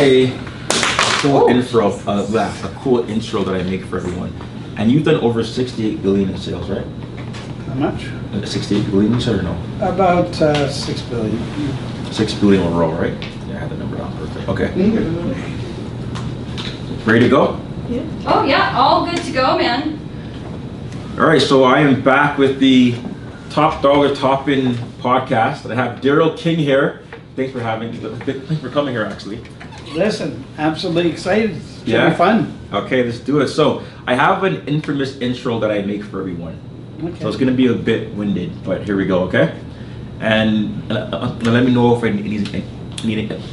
A cool intro that I make for everyone. And you've done over 68 billion in sales, right? How much? 68 billion, you said or no? About 6 billion. 6 billion overall, right? Yeah, I had the number down perfect. Okay. Ready to go? Yeah. Oh yeah, all good to go, man. All right, so I am back with the Top Dollar Toppin podcast. I have Daryl King here. Thanks for coming here, actually. Listen, absolutely excited. It's Yeah? be fun. Okay, let's do it. So I have an infamous intro that I make for everyone. Okay. So it's going to be a bit winded, but here we go, okay? And let me know if I need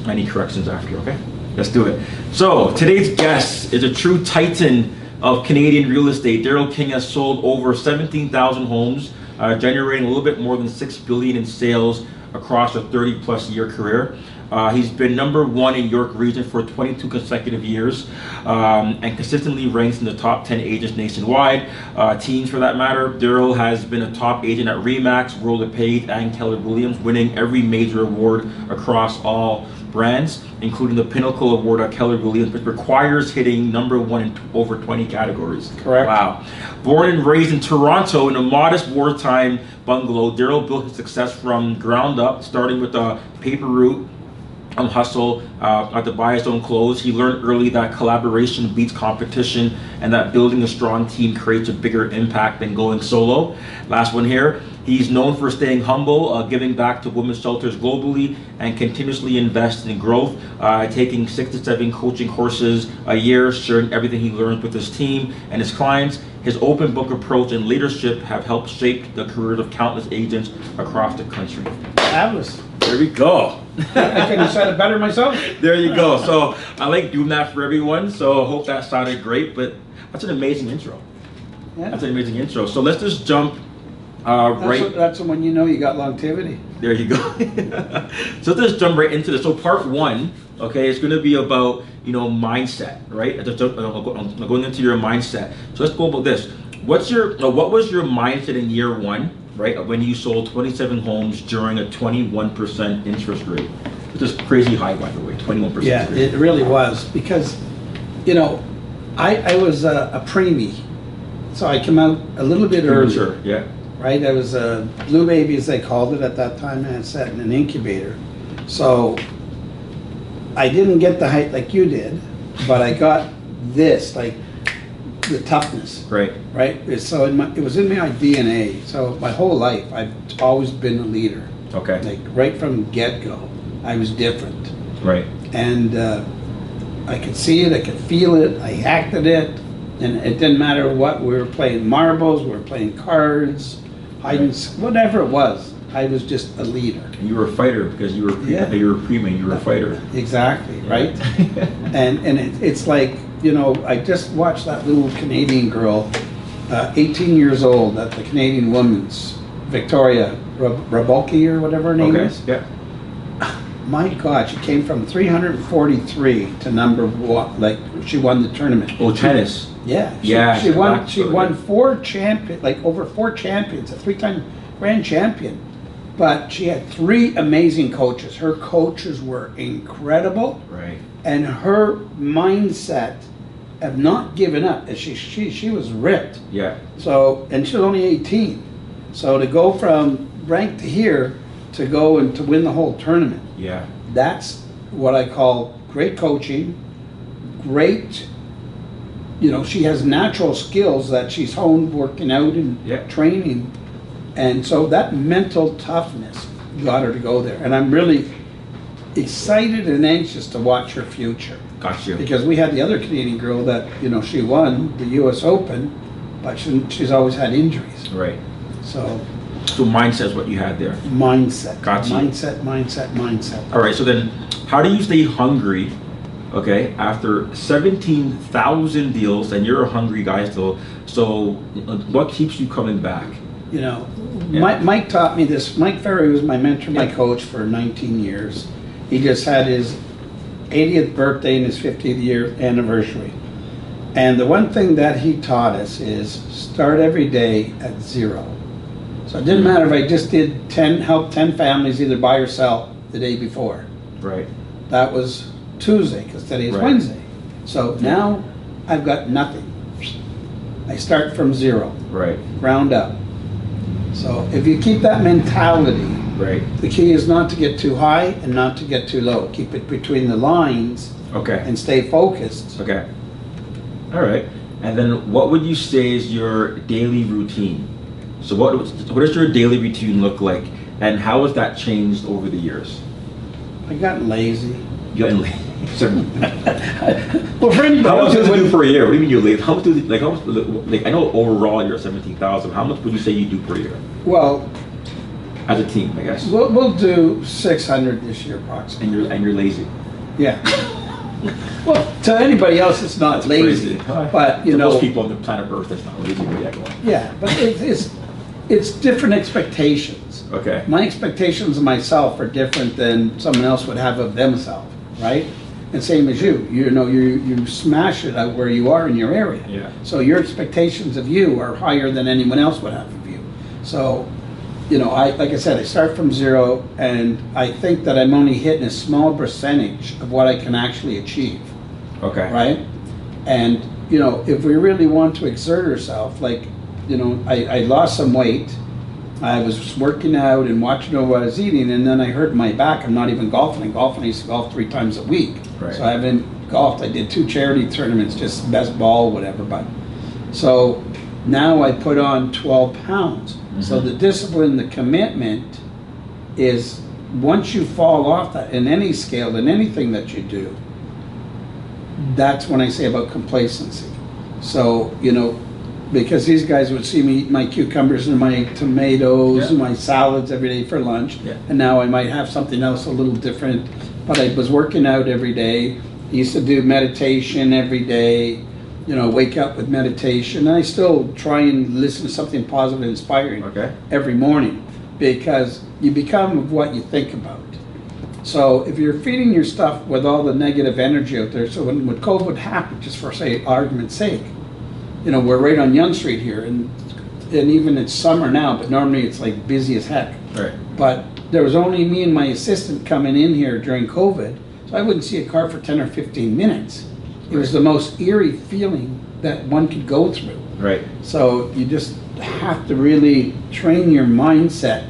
any corrections after, okay? Let's do it. So today's guest is a true titan of Canadian real estate. Daryl King has sold over 17,000 homes, generating a little bit more than $6 billion in sales across a 30-plus year career. He's been #1 in York region for 22 consecutive years, and consistently ranks in the top 10 agents nationwide, teams for that matter. Daryl has been a top agent at RE/MAX, World of Page, and Keller Williams, winning every major award across all brands, including the Pinnacle Award at Keller Williams, which requires hitting #1 in over 20 categories. Correct. Wow. Born and raised in Toronto in a modest wartime bungalow, Daryl built his success from ground up, starting with a paper route hustle to buy his own clothes. He learned early that collaboration beats competition and that building a strong team creates a bigger impact than going solo. Last one here. He's known for staying humble, giving back to women's shelters globally, and continuously invest in growth, taking 6 to 7 coaching courses a year, sharing everything he learns with his team and his clients. His open book approach and leadership have helped shape the careers of countless agents across the country. Fabulous. There we go. I couldn't have said it better myself. There you go. So I like doing that for everyone. So I hope that sounded great. But that's an amazing intro. Yeah. That's an amazing intro. So let's just jump right. That's when you know you got longevity. There you go. So let's just jump right into this. So part 1, okay, is going to be about mindset, right? I'm going into your mindset. So let's go about this. What was your mindset in year 1? Right, when you sold 27 homes during a 21% interest rate, which is crazy high, by the way, 21%. Yeah, it really was, because I was a preemie, so I came out a little bit earlier. Sure, yeah. Right, I was a blue baby, as they called it at that time, and I sat in an incubator. So I didn't get the height like you did, but I got this, like the toughness. Right. Right. So it was in my DNA. So my whole life, I've always been a leader. Okay. Like right from get-go, I was different. Right. And I could see it, I could feel it, I acted it, and it didn't matter what. We were playing marbles, we were playing cards, hide and seek, whatever it was. I was just a leader. And you were a fighter because you were preemie, you were a fighter. Exactly. Right. and it's like, I just watched that little Canadian girl, 18 years old, at the Canadian Women's, Victoria Rabolki or whatever her name is. Yeah. My God, she came from 343 to #1. Like, she won the tournament. Oh, tennis. Yeah. She won. She won 4 champions, like over 4 champions, a 3-time grand champion. But she had 3 amazing coaches. Her coaches were incredible. Right. And her mindset of not giving up. She was ripped. Yeah. So, and she was only 18. So to go from rank to here to go and to win the whole tournament. Yeah. That's what I call great coaching. Great. She has natural skills that she's honed working out and training. And so that mental toughness got her to go there. And I'm really excited and anxious to watch her future. Gotcha. Because we had the other Canadian girl that, she won the US Open, but she's always had injuries. Right. So mindset is what you had there. Mindset. Gotcha. Mindset. All right, so then how do you stay hungry, okay, after 17,000 deals, and you're a hungry guy still, so what keeps you coming back? Mike taught me this. Mike Ferry was my mentor, my coach for 19 years. He just had his 80th birthday and his 50th year anniversary. And the one thing that he taught us is start every day at 0. So it didn't matter if I just did help 10 families either buy or sell the day before. Right. That was Tuesday, because today's Right. Wednesday. So now I've got nothing. I start from zero, Right. ground up. So if you keep that mentality, Right. the key is not to get too high and not to get too low. Keep it between the lines Okay. and stay focused. Okay. All right. And then what would you say is your daily routine? So what does your daily routine look like, and how has that changed over the years? I got lazy. You got lazy. Well, for anybody How much else does who it do wouldn't- per year? What do you mean you're late? How much does it, like, how much, like, I know overall you're 17,000. How much would you say you do per year? Well, As a team, I guess. we'll do 600 this year approximately. And you're lazy. Yeah. Well, to anybody else, it's not That's lazy, crazy. but you To know. most people on the planet Earth, that's not lazy, but yeah, go on. Yeah, but it's different expectations. Okay. My expectations of myself are different than someone else would have of themselves, right? And same as you. You know, you smash it out where you are in your area. Yeah. So your expectations of you are higher than anyone else would have of you. So, you know, like I said, I start from zero, and I think that I'm only hitting a small percentage of what I can actually achieve, Okay. right? And, you know, if we really want to exert ourselves, like, you know, I lost some weight. I was working out and watching what I was eating, and then I hurt my back. I'm not even golfing. I used to golf 3 times a week. Right. So I haven't golfed. I did 2 charity tournaments, just best ball, whatever. But so now I put on 12 pounds. So the discipline, the commitment is once you fall off that in any scale, in anything that you do, that's when I say about complacency. So, you know, because these guys would see me eat my cucumbers and my tomatoes Yeah. and my salads every day for lunch, Yeah. and now I might have something else a little different. But I was working out every day. I used to do meditation every day, you know, wake up with meditation. And I still try and listen to something positive and inspiring Okay. every morning, because you become what you think about. So if you're feeding your stuff with all the negative energy out there, so when COVID happened, just for say argument's sake, you know, we're right on Yonge Street here, and even it's summer now, but normally it's like busy as heck. Right. But there was only me and my assistant coming in here during COVID, so I wouldn't see a car for 10 or 15 minutes. It was the most eerie feeling that one could go through. Right. So you just have to really train your mindset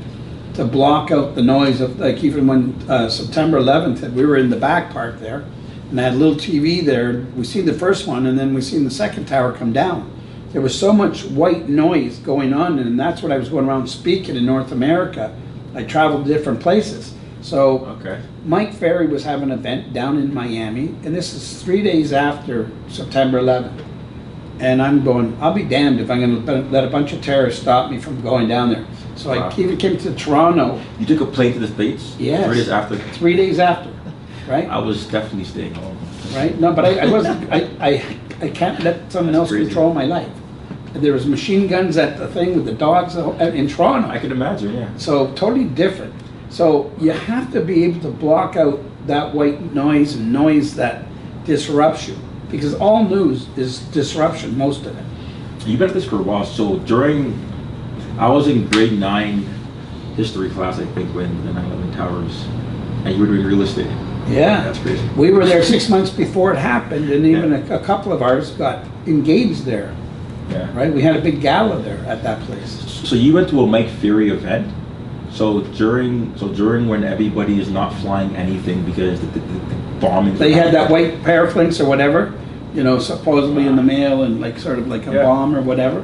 to block out the noise of, like, even when September 11th, we were in the back part there, and I had a little TV there. We seen the first one, and then we seen the second tower come down. There was so much white noise going on, and that's when I was going around speaking in North America. I traveled to different places. So Okay. Mike Ferry was having an event down in Miami, and this is 3 days after September 11th. And I'm going, I'll be damned if I'm going to let a bunch of terrorists stop me from going down there. So Wow. I even came to Toronto You took a plane to the States? Yes. 3 days after? 3 days after, right? I was definitely staying home. Right? No, but I wasn't, I can't let someone That's else crazy. control my life. There was machine guns at the thing with the dogs in Toronto. I can imagine, yeah. So totally different. So you have to be able to block out that white noise and noise that disrupts you, because all news is disruption, most of it. You've been at this for a while, so I was in grade 9 history class, I think, when the 9/11 towers, and you were doing real estate. Yeah. That's crazy. We were there 6 months before it happened, and even a couple of ours got engaged there, Yeah. right? We had a big gala there at that place. So you went to a Mike Fury event. So during when everybody is not flying anything because the bombing. They had that white paraplanes or whatever, you know, supposedly in the mail, and like sort of like a Yeah. bomb or whatever.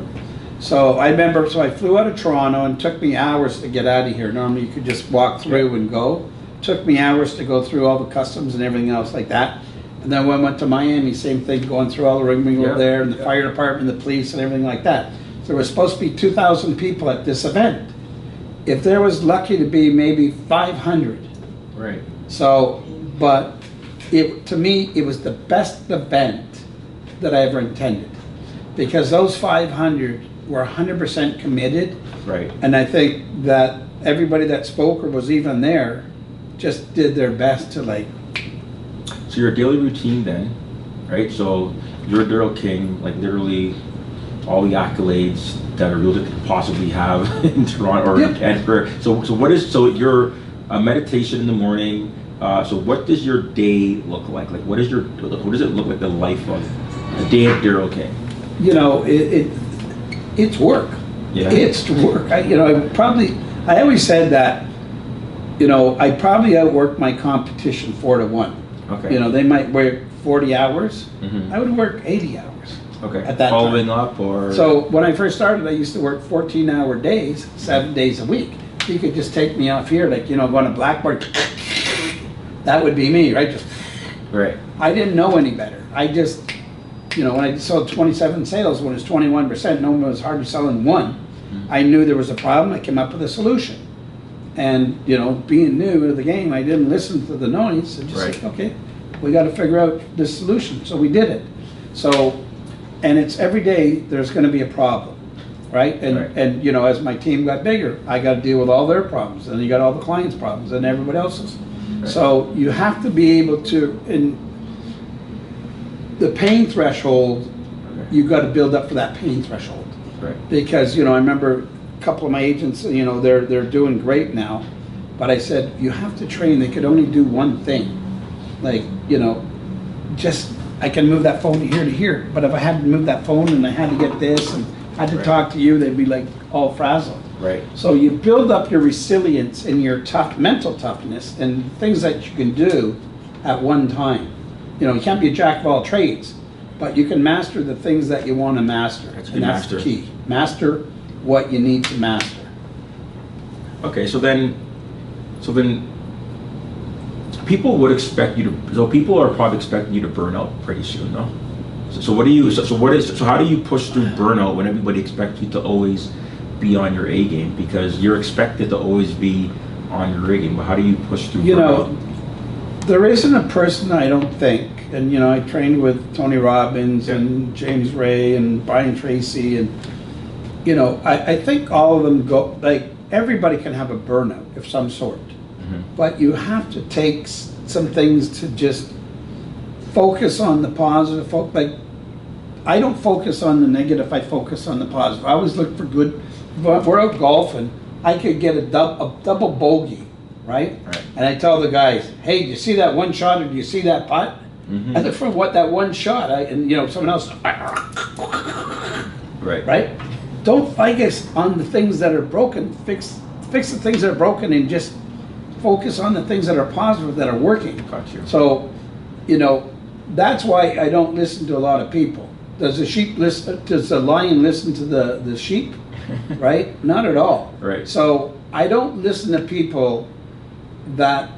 So I remember, so I flew out of Toronto, and it took me hours to get out of here. Normally you could just walk through and go. Took me hours to go through all the customs and everything else like that. And then when I went to Miami, same thing, going through all the rigmarole Yeah. there, and the fire department, the police, and everything like that. So there was supposed to be 2,000 people at this event. If there was lucky to be maybe 500. Right. So, but to me, it was the best event that I ever attended, because those 500 were 100% committed. Right. And I think that everybody that spoke or was even there just did their best to, like. So your daily routine then, right? So you're Daryl King, like literally all the accolades that a realtor could possibly have in Toronto or Yeah. in Canada. So you're a meditation in the morning, So what does your day look like? Like, what does it look like, the life of a day at Daryl King? You know, it's work. Yeah. It's work. I always said that, you know, I probably outworked my competition 4-1. Okay. You know, they might work 40 hours. Mm-hmm. I would work 80 hours. Okay. At that Following time. up or? So when I first started, I used to work 14-hour days, 7 days a week. You could just take me off here, like, you know, going to Blackboard. That would be me, right? Just. Right. I didn't know any better. I just, you know, when I sold 27 sales, when it's 21%, no one was hardly selling one. I knew there was a problem. I came up with a solution. And, you know, being new to the game, I didn't listen to the noise. I just said, okay, we got to figure out this solution. So we did it. So, and it's every day there's going to be a problem, right? And you know, as my team got bigger, I got to deal with all their problems. And you got all the clients' problems and everybody else's. Right. So you have to be able to, in the pain threshold, you've got to build up for that pain threshold. Right. Because, you know, I remember a couple of my agents, you know, they're doing great now, but I said, you have to train. They could only do one thing. Like, you know, just, I can move that phone here to here, but if I had to move that phone and I had to get this and I had to talk to you, they'd be like all frazzled. Right. So you build up your resilience and your mental toughness and things that you can do at one time. You know, you can't be a jack of all trades, but you can master the things that you want to master. And that's the key. Master what you need to master. Okay, so then people would expect you to, so people are probably expecting you to burn out pretty soon, no? So how do you push through burnout when everybody expects you to always be on your A game? Because you're expected to always be on your A game, but how do you push through burnout? You know, there isn't a person, I don't think, and you know, I trained with Tony Robbins and James Ray and Brian Tracy, and you know, I think all of them go, like, everybody can have a burnout of some sort. But you have to take some things to just focus on the positive. Like, I don't focus on the negative, I focus on the positive. I always look for good. If we're out golfing, I could get a double bogey, right? And I tell the guys, hey, do you see that one shot or do you see that putt? And then from what that one shot, and you know, someone else, right? Don't focus on the things that are broken. Fix the things that are broken and just focus on the things that are positive, that are working. Gotcha. So, you know, that's why I don't listen to a lot of people. Does the lion listen to the sheep? Right? Not at all. Right. So I don't listen to people that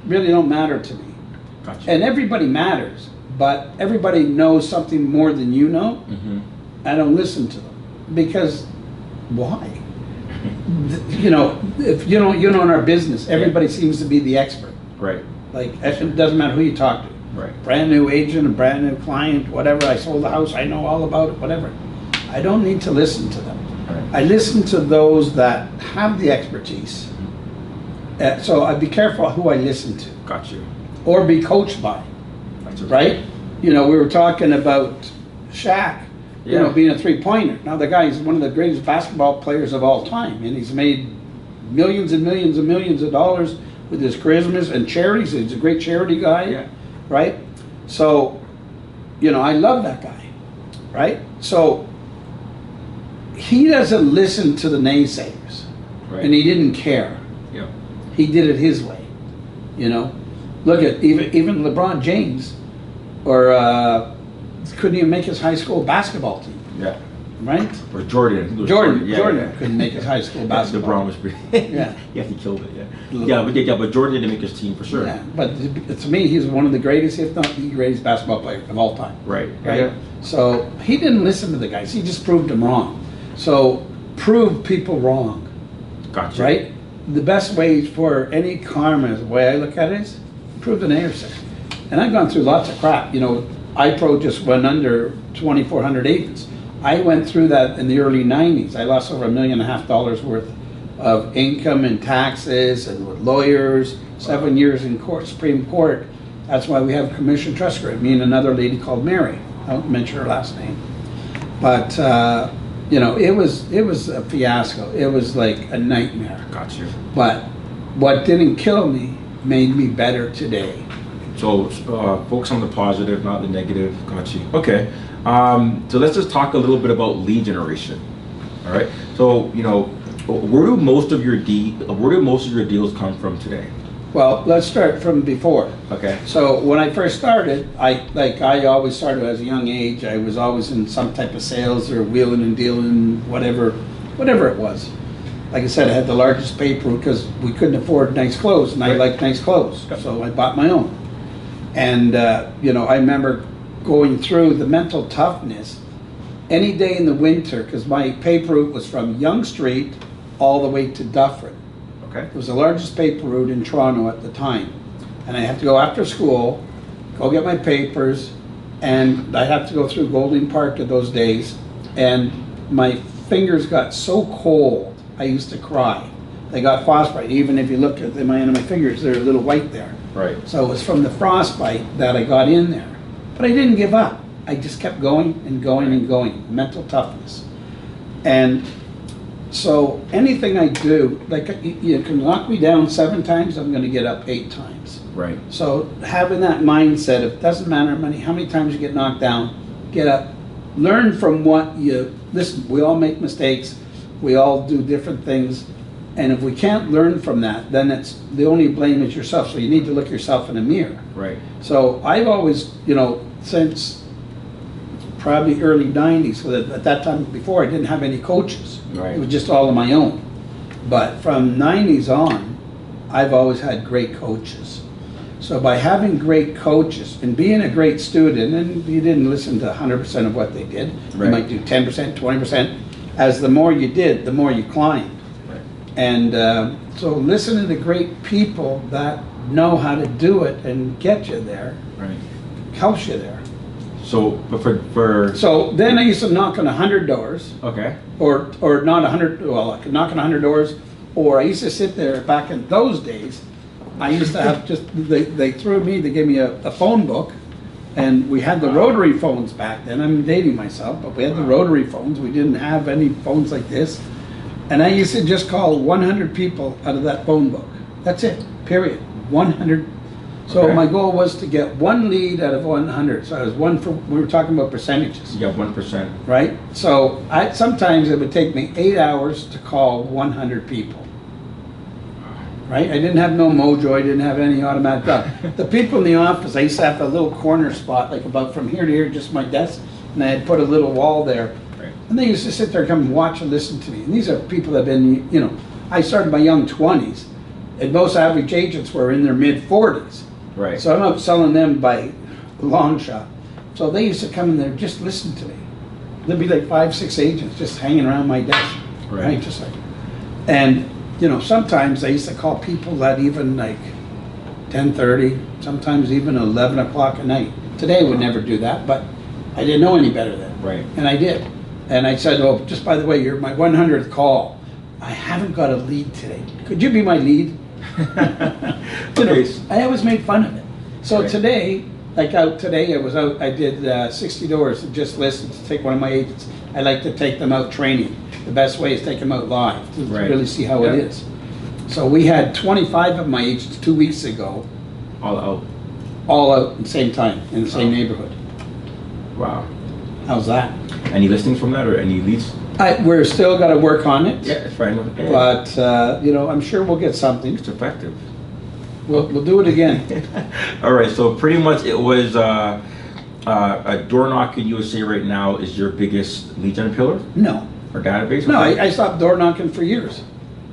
really don't matter to me. Gotcha. And everybody matters, but everybody knows something more than you know. I don't listen to them because why? You know, if you know, in our business, everybody seems to be the expert. Right. Like, it doesn't matter who you talk to. Right. Brand new agent, a brand new client, whatever. I sold the house. I know all about it. Whatever. I don't need to listen to them. Right. I listen to those that have the expertise. So I'd be careful who I listen to. Gotcha. Or be coached by. Right? You know, we were talking about Shaq. You know, being a three-pointer. Now the guy is one of the greatest basketball players of all time, and he's made millions and millions and millions of dollars with his charismas and charities. He's a great charity guy, right? So, you know, I love that guy, right? So he doesn't listen to the naysayers, and he didn't care. He did it his way, you know. Look at even LeBron James, or couldn't even make his high school basketball team. Right? Or Jordan. Jordan couldn't make his high school basketball. LeBron was pretty. He killed it. But Jordan didn't make his team for sure. Yeah, but to me, he's one of the greatest, if not the greatest, basketball player of all time. Right. So he didn't listen to the guys. He just proved them wrong. So prove people wrong. Gotcha. Right? The best way for any karma, the way I look at it, is prove the naysayers. And I've gone through lots of crap. You know, iPro just went under 2,400 agents. I went through that in the early 90s. I lost over $1.5 million worth of income and taxes and with lawyers, 7 years in court, Supreme Court. That's why we have commission trust agreement. Me and another lady called Mary. I won't mention her last name. But, you know, it was a fiasco. It was like a nightmare. Gotcha. But what didn't kill me made me better today. So focus on the positive, not the negative. Got you. Okay. So let's just talk a little bit about lead generation. All right. So where do most of your deals come from today? Well, let's start from before. Okay. So when I first started, I always started at a young age. I was always in some type of sales or wheeling and dealing, whatever it was. Like I said, I had the largest paper because we couldn't afford nice clothes, and I liked nice clothes, so I bought my own. And I remember going through the mental toughness any day in the winter because my paper route was from Yonge Street all the way to Dufferin. Okay. It was the largest paper route in Toronto at the time. And I had to go after school, go get my papers, and I'd have to go through Golding Park in those days. And my fingers got so cold, I used to cry. They got frostbite. Even if you look at the end of my fingers, they're a little white there. Right. So it was from the frostbite that I got in there. But I didn't give up. I just kept going and going and going. Mental toughness. And so anything I do, like you can knock me down 7 times, I'm going to get up 8 times. Right. So having that mindset of doesn't matter how many times you get knocked down, get up, learn from what you listen. We all make mistakes. We all do different things. And if we can't learn from that, then it's the only blame is yourself. So you need to look yourself in the mirror. Right. So I've always, since probably early 90s, so that at that time before I didn't have any coaches. Right. It was just all on my own. But from 90s on, I've always had great coaches. So by having great coaches and being a great student, and you didn't listen to 100% of what they did, Right. you might do 10%, 20%. As the more you did, the more you climbed. And so listening to great people that know how to do it and get you there helps you there. So, but for So then I used to knock on 100 doors, okay, or not 100. Well, I could knock on 100 doors, or I used to sit there back in those days. I used to have they gave me a phone book, and we had the rotary phones back then. I'm dating myself, but we had the rotary phones. We didn't have any phones like this. And I used to just call 100 people out of that phone book. That's it, period. 100. So Okay. my goal was to get 1 lead out of 100. So I was we were talking about percentages, you got 1%. right? So sometimes it would take me 8 hours to call 100 people, right? I didn't have no mojo, I didn't have any automatic stuff. The people in the office, I used to have a little corner spot, like about from here to here, just my desk, and I had put a little wall there. And they used to sit there and come and watch and listen to me. And these are people that have been, I started my young 20s, and most average agents were in their mid-40s. Right. So I'm not selling them by a long shot. So they used to come in there and just listen to me. There'd be like 5, 6 agents just hanging around my desk. Right. Just like, and, sometimes I used to call people that even like 10:30, sometimes even 11 o'clock at night. Today I would never do that, but I didn't know any better then. Right. And I did. And I said, oh, just by the way, you're my 100th call. I haven't got a lead today. Could you be my lead? I always made fun of it. So today, I did 60 doors and just listened to take one of my agents. I like to take them out training. The best way is take them out live to really see how it is. So we had 25 of my agents 2 weeks ago. All out at the same time in the same neighborhood. Wow. How's that? Any listings from that or any leads? We're still got to work on it. Yeah, it's fine. Yeah. But I'm sure we'll get something. It's effective. We'll do it again. All right, so pretty much it was a door knocking USA right now is your biggest lead gen pillar No. or database? No, I stopped door knocking for years.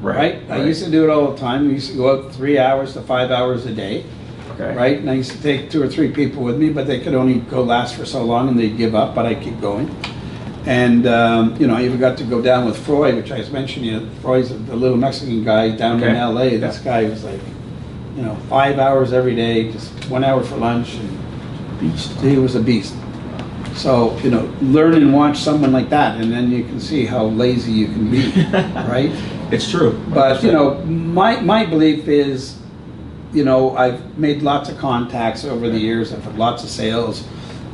Right? I used to do it all the time. We used to go out 3 hours to 5 hours a day. Okay. Right? And I used to take 2 or 3 people with me, but they could only last for so long and they'd give up, but I'd keep going. And, I even got to go down with Freud, which I was mentioning. Freud's the little Mexican guy down in LA. This guy was like, 5 hours every day, just 1 hour for lunch. And beast. He was a beast. So, learn and watch someone like that, and then you can see how lazy you can be, right? It's true. But, my belief is, I've made lots of contacts over the years. I've had lots of sales.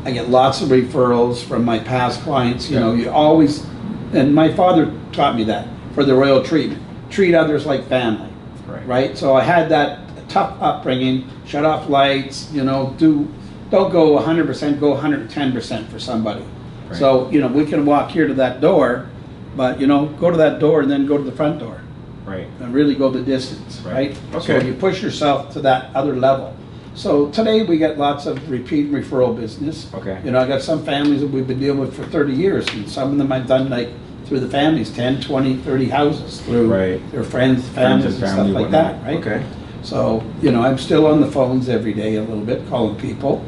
I get lots of referrals from my past clients. You always, and my father taught me that for the royal treatment. Treat others like family, right? So I had that tough upbringing, shut off lights, you know, don't go 100%, go 110% for somebody. Right. So, you know, we can walk here to that door, but, you know, go to that door and then go to the front door. Right. And really go the distance, right? Okay. So you push yourself to that other level. So today we get lots of repeat referral business. Okay. You know, I got some families that we've been dealing with for 30 years, and some of them I've done like through the families, 10, 20, 30 houses through their friends, families, and stuff like that, right? Okay. So, you know, I'm still on the phones every day a little bit, calling people.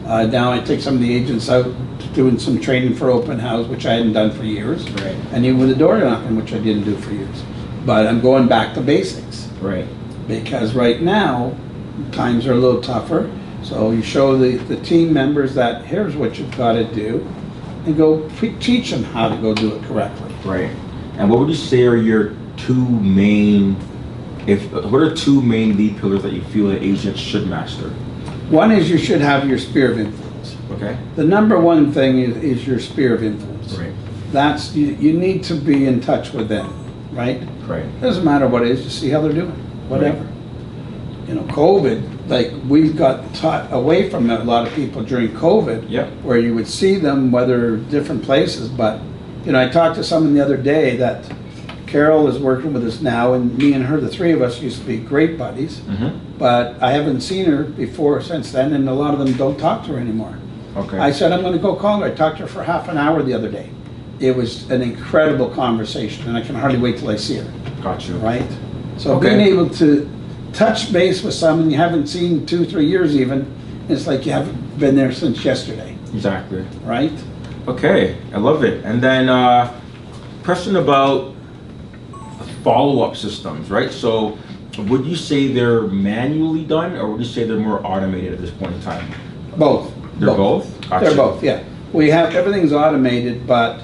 Now I take some of the agents out doing some training for open house, which I hadn't done for years. Right. And even with the door knocking, which I didn't do for years. But I'm going back to basics. Right. Because right now, times are a little tougher. So you show the team members that here's what you've got to do, and go teach them how to go do it correctly. Right. And what would you say are your what are two main lead pillars that you feel that agents should master? One is you should have your sphere of influence. Okay. The number one thing is your sphere of influence. Right. That's, you need to be in touch with them, right? Right. Doesn't matter what it is, just see how they're doing, whatever. Right. You know, COVID, like we got taught away from a lot of people during COVID, Yep. where you would see them, whether different places, but, you know, I talked to someone the other day that Carol is working with us now, and me and her, the three of us used to be great buddies, Mm-hmm. but I haven't seen her before since then, and a lot of them don't talk to her anymore. Okay. I said, I'm gonna go call her. I talked to her for half an hour the other day. It was an incredible conversation, and I can hardly wait till I see her, Got you. right? So Okay. being able to touch base with someone you haven't seen 2-3 years even, it's like you haven't been there since yesterday, Exactly. right? Okay, I love it. And then question about follow-up systems, right? So would you say they're manually done, or would you say they're more automated at this point in time? Both. They're both? Gotcha. They're both, yeah. We have, everything's automated, but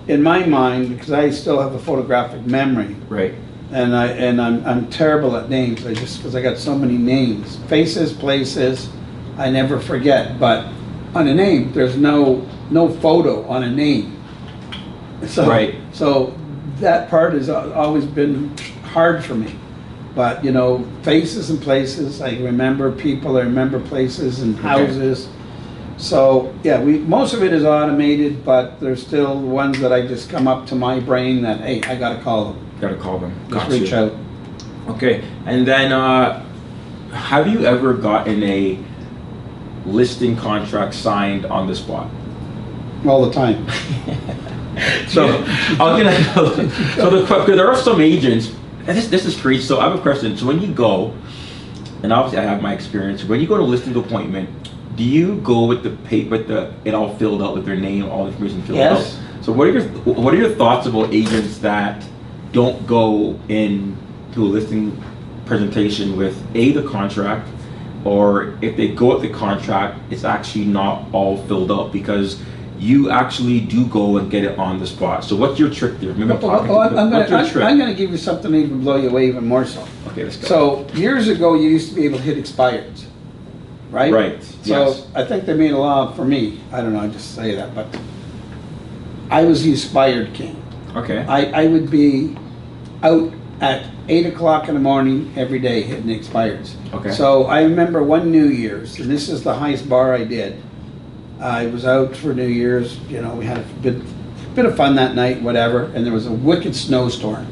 in my mind, because I still have a photographic memory, Right. and I'm terrible at names. Because I got so many names, faces, places, I never forget. But on a name, there's no photo on a name. So, Right. So that part has always been hard for me. But you know, faces and places, I remember people, I remember places and houses. So yeah, most of it is automated, but there's still ones that I just come up to my brain that, hey, I gotta call them. Gotta call them. Just Gotcha. reach out. Okay, and then have you ever gotten a listing contract signed on the spot? All the time. So I'm gonna. There are some agents, and this is crazy. So I have a question. So when you go, and obviously I have my experience. When you go to listing appointment, do you go with the paper, it all filled out with their name, all the information filled out? Yes. So what are your thoughts about agents that don't go in to a listing presentation with the contract, or if they go with the contract, it's actually not all filled out because you actually do go and get it on the spot. So what's your trick there? Maybe I'm gonna give you something to even blow you away even more so. Okay, let's go. So years ago, you used to be able to hit expireds, right? Right. So Yes. I think they made a law for me. I don't know. I just say that, but I was the expired king. Okay. I would be out at 8 o'clock in the morning every day hitting the expireds. Okay. So I remember one New Year's, and this is the highest bar I did. I was out for New Year's, you know, we had a bit of fun that night, whatever, and there was a wicked snowstorm.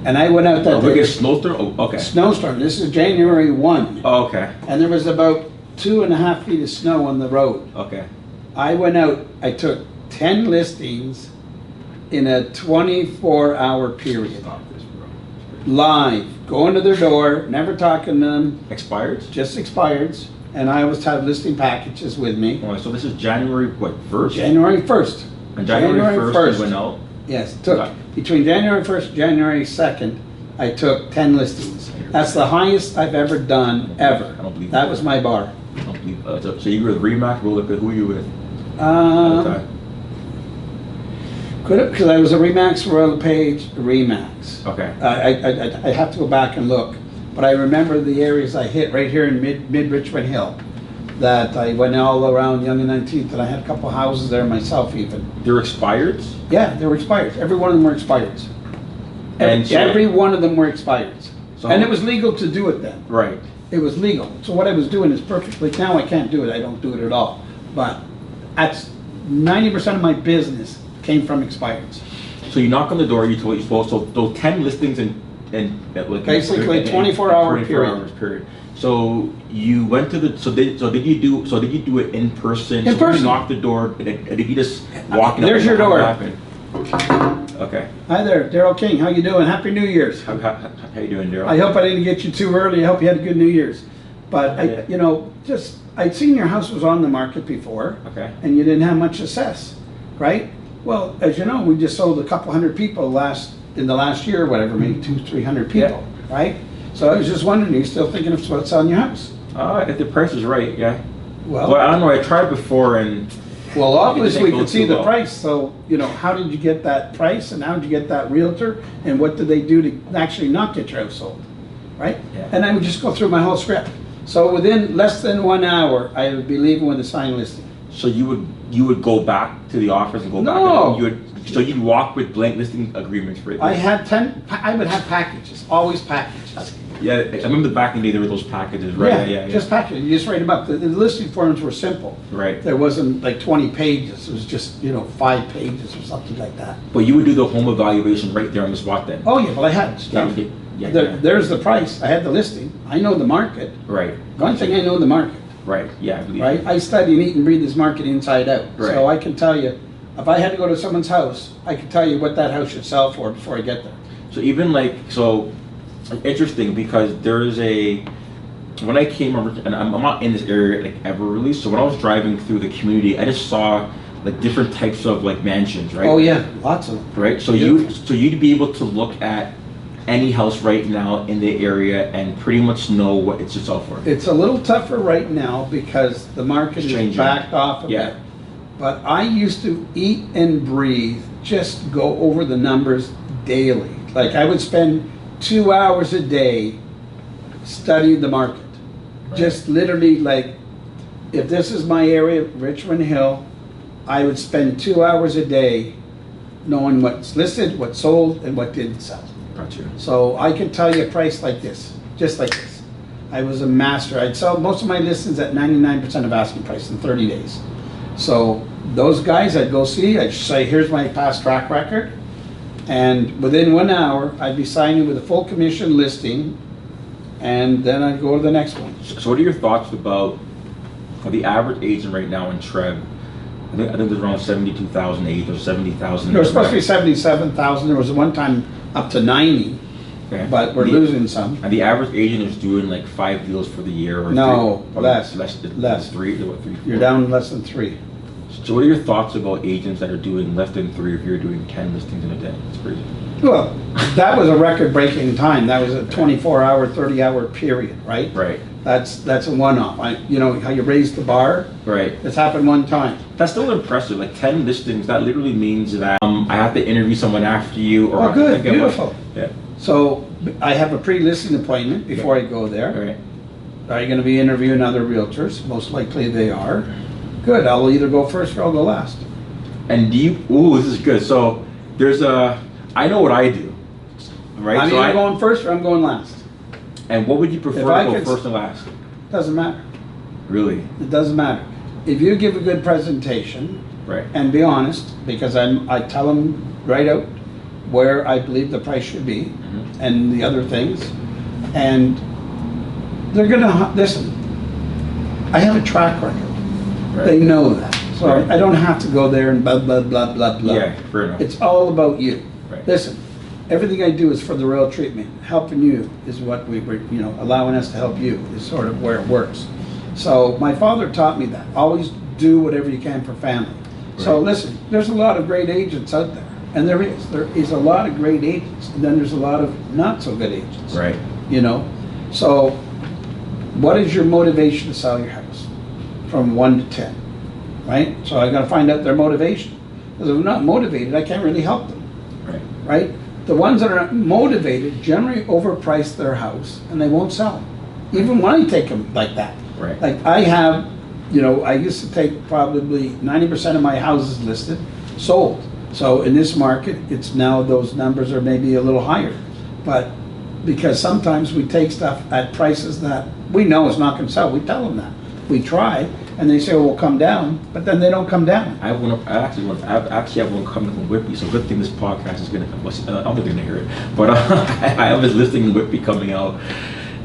And I went out that day. Wicked snowstorm? Oh, okay. Snowstorm, this is January 1. Oh, okay. And there was about 2.5 feet of snow on the road. Okay. I went out, I took 10 listings in a 24-hour period. Stop this, bro. Live, going to their door, never talking to them, Expired? just expireds. And I always have listing packages with me. Oh, so this is January, what, 1st? January 1st. And January 1st you went out? Yes, took, Okay. between January 1st and January 2nd, I took 10 listings. That's the highest I've ever done, ever. I don't believe That that. was my bar. I don't believe so you were with Remax, roll up, who were you with? At the time? Could have, because I was a Remax, Royal LePage, Remax. Okay. I have to go back and look, but I remember the areas I hit right here in mid Richmond Hill. That I went all around Young and 19th, and I had a couple houses there myself even. They're expired? Yeah, they were expireds. Every one of them were expireds. And so- Every one of them were expireds. So- And it was legal to do it then. Right. it was legal. So what I was doing is perfectly, now I can't do it, I don't do it at all. But that's 90% of my business came from expireds. So you knock on the door, you told you're supposed to, those 10 listings in like Basically 24-hour period. So you went to the, so did you do it in person? In person. You knocked the door, did you just walk in? There's your door. Okay. Hi there, Daryl King, how you doing? Happy New Year's. How you doing, Daryl? I hope I didn't get you too early. I hope you had a good New Year's. But I'd seen your house was on the market before. Okay. And you didn't have much success, right? Well, as you know, we just sold a couple hundred people in the last year, whatever, maybe 200-300 people, right? So I was just wondering, are you still thinking of selling your house? If the price is right, yeah. Well, I don't know. I tried before and. Well, obviously we could see the well. price. So how did you get that price, and how did you get that realtor, and what did they do to actually not get your house sold, right? Yeah. And I would just go through my whole script. So within less than 1 hour, I would be leaving with a signed listing. So you would go back to the office and go back. No. So you'd walk with blank listing agreements for it. I would have packages, always packages. Yeah, I remember back in the day there were those packages, right? Yeah. Just packages. You just write them up. The listing forms were simple. Right. There wasn't like 20 pages. It was just 5 pages or something like that. But you would do the home evaluation right there on the spot then. Oh yeah, well I had stuff. There's the price. I had the listing. I know the market. Right. One thing, I know the market. Right. Yeah, I believe. Right. I study and eat and breathe this market inside out. Right. So I can tell you, if I had to go to someone's house, I could tell you what that house should sell for before I get there. So even interesting, because there is when I came over, and I'm not in this area like ever really, so when I was driving through the community, I just saw like different types of like mansions, right? Oh yeah, lots of them. Right. So you'd be able to look at any house right now in the area and pretty much know what it should sell for. It's a little tougher right now because the market is backed off a bit. But I used to eat and breathe, just go over the numbers daily. Like I would spend 2 hours a day studying the market. Right. Just literally, like, if this is my area, Richmond Hill, I would spend 2 hours a day knowing what's listed, what sold, and what didn't sell. Gotcha. So I can tell you a price like this, just like this. I was a master. I'd sell most of my listings at 99% of asking price in 30 days. So those guys I'd go see, I'd say, here's my past track record. And within 1 hour, I'd be signing with a full commission listing, and then I'd go to the next one. So what are your thoughts about the average agent right now in Treb? I think there's around 72,000 agents or 70,000. There was supposed to be 77,000. There was one time up to 90, okay. But we're losing some. And the average agent is doing like 5 deals for the year, or no, three, less. Less. Three. You're down less than 3. So what are your thoughts about agents that are doing less than 3 if you're doing 10 listings in a day? It's crazy. Well, that was a record-breaking time. That was a 24-hour, 30-hour period, right? Right. That's a one-off. How you raise the bar? Right. It's happened one time. That's still impressive. Like 10 listings, that literally means that I have to interview someone after you. Or good, beautiful. Yeah. So I have a pre-listing appointment before I go there. Right. Are you going to be interviewing other realtors? Most likely they are. Good. I'll either go first or I'll go last. And this is good. So I know what I do. Right? I'm either going first or I'm going last. And what would you prefer to go first and last? Doesn't matter. Really? It doesn't matter. If you give a good presentation, right, and be honest, because I tell them right out where I believe the price should be, mm-hmm, and the other things, and they're gonna listen. I have a track record. Right. They know that, so right, I don't have to go there and blah blah blah blah blah. Yeah, fair enough. It's all about you. Right. Listen. Everything I do is for the real treatment. Helping you is what we were, allowing us to help you is sort of where it works. So my father taught me that. Always do whatever you can for family. Right. So listen, there's a lot of great agents out there. And there is a lot of great agents. And then there's a lot of not so good agents. Right. So what is your motivation to sell your house? From 1 to 10. Right? So I got to find out their motivation. Because if I'm not motivated, I can't really help them. Right. Right? The ones that are motivated generally overprice their house and they won't sell them. Even when I take them like that. Right. Like I have, I used to take probably 90% of my houses listed, sold. So in this market, it's now those numbers are maybe a little higher. But because sometimes we take stuff at prices that we know it's not gonna sell, we tell them that. We try, and they say, well, we'll come down, but then they don't come down. I actually have one coming from Whitby, so good thing this podcast is gonna. I don't think they're gonna hear it, but I have this listing in Whitby coming out,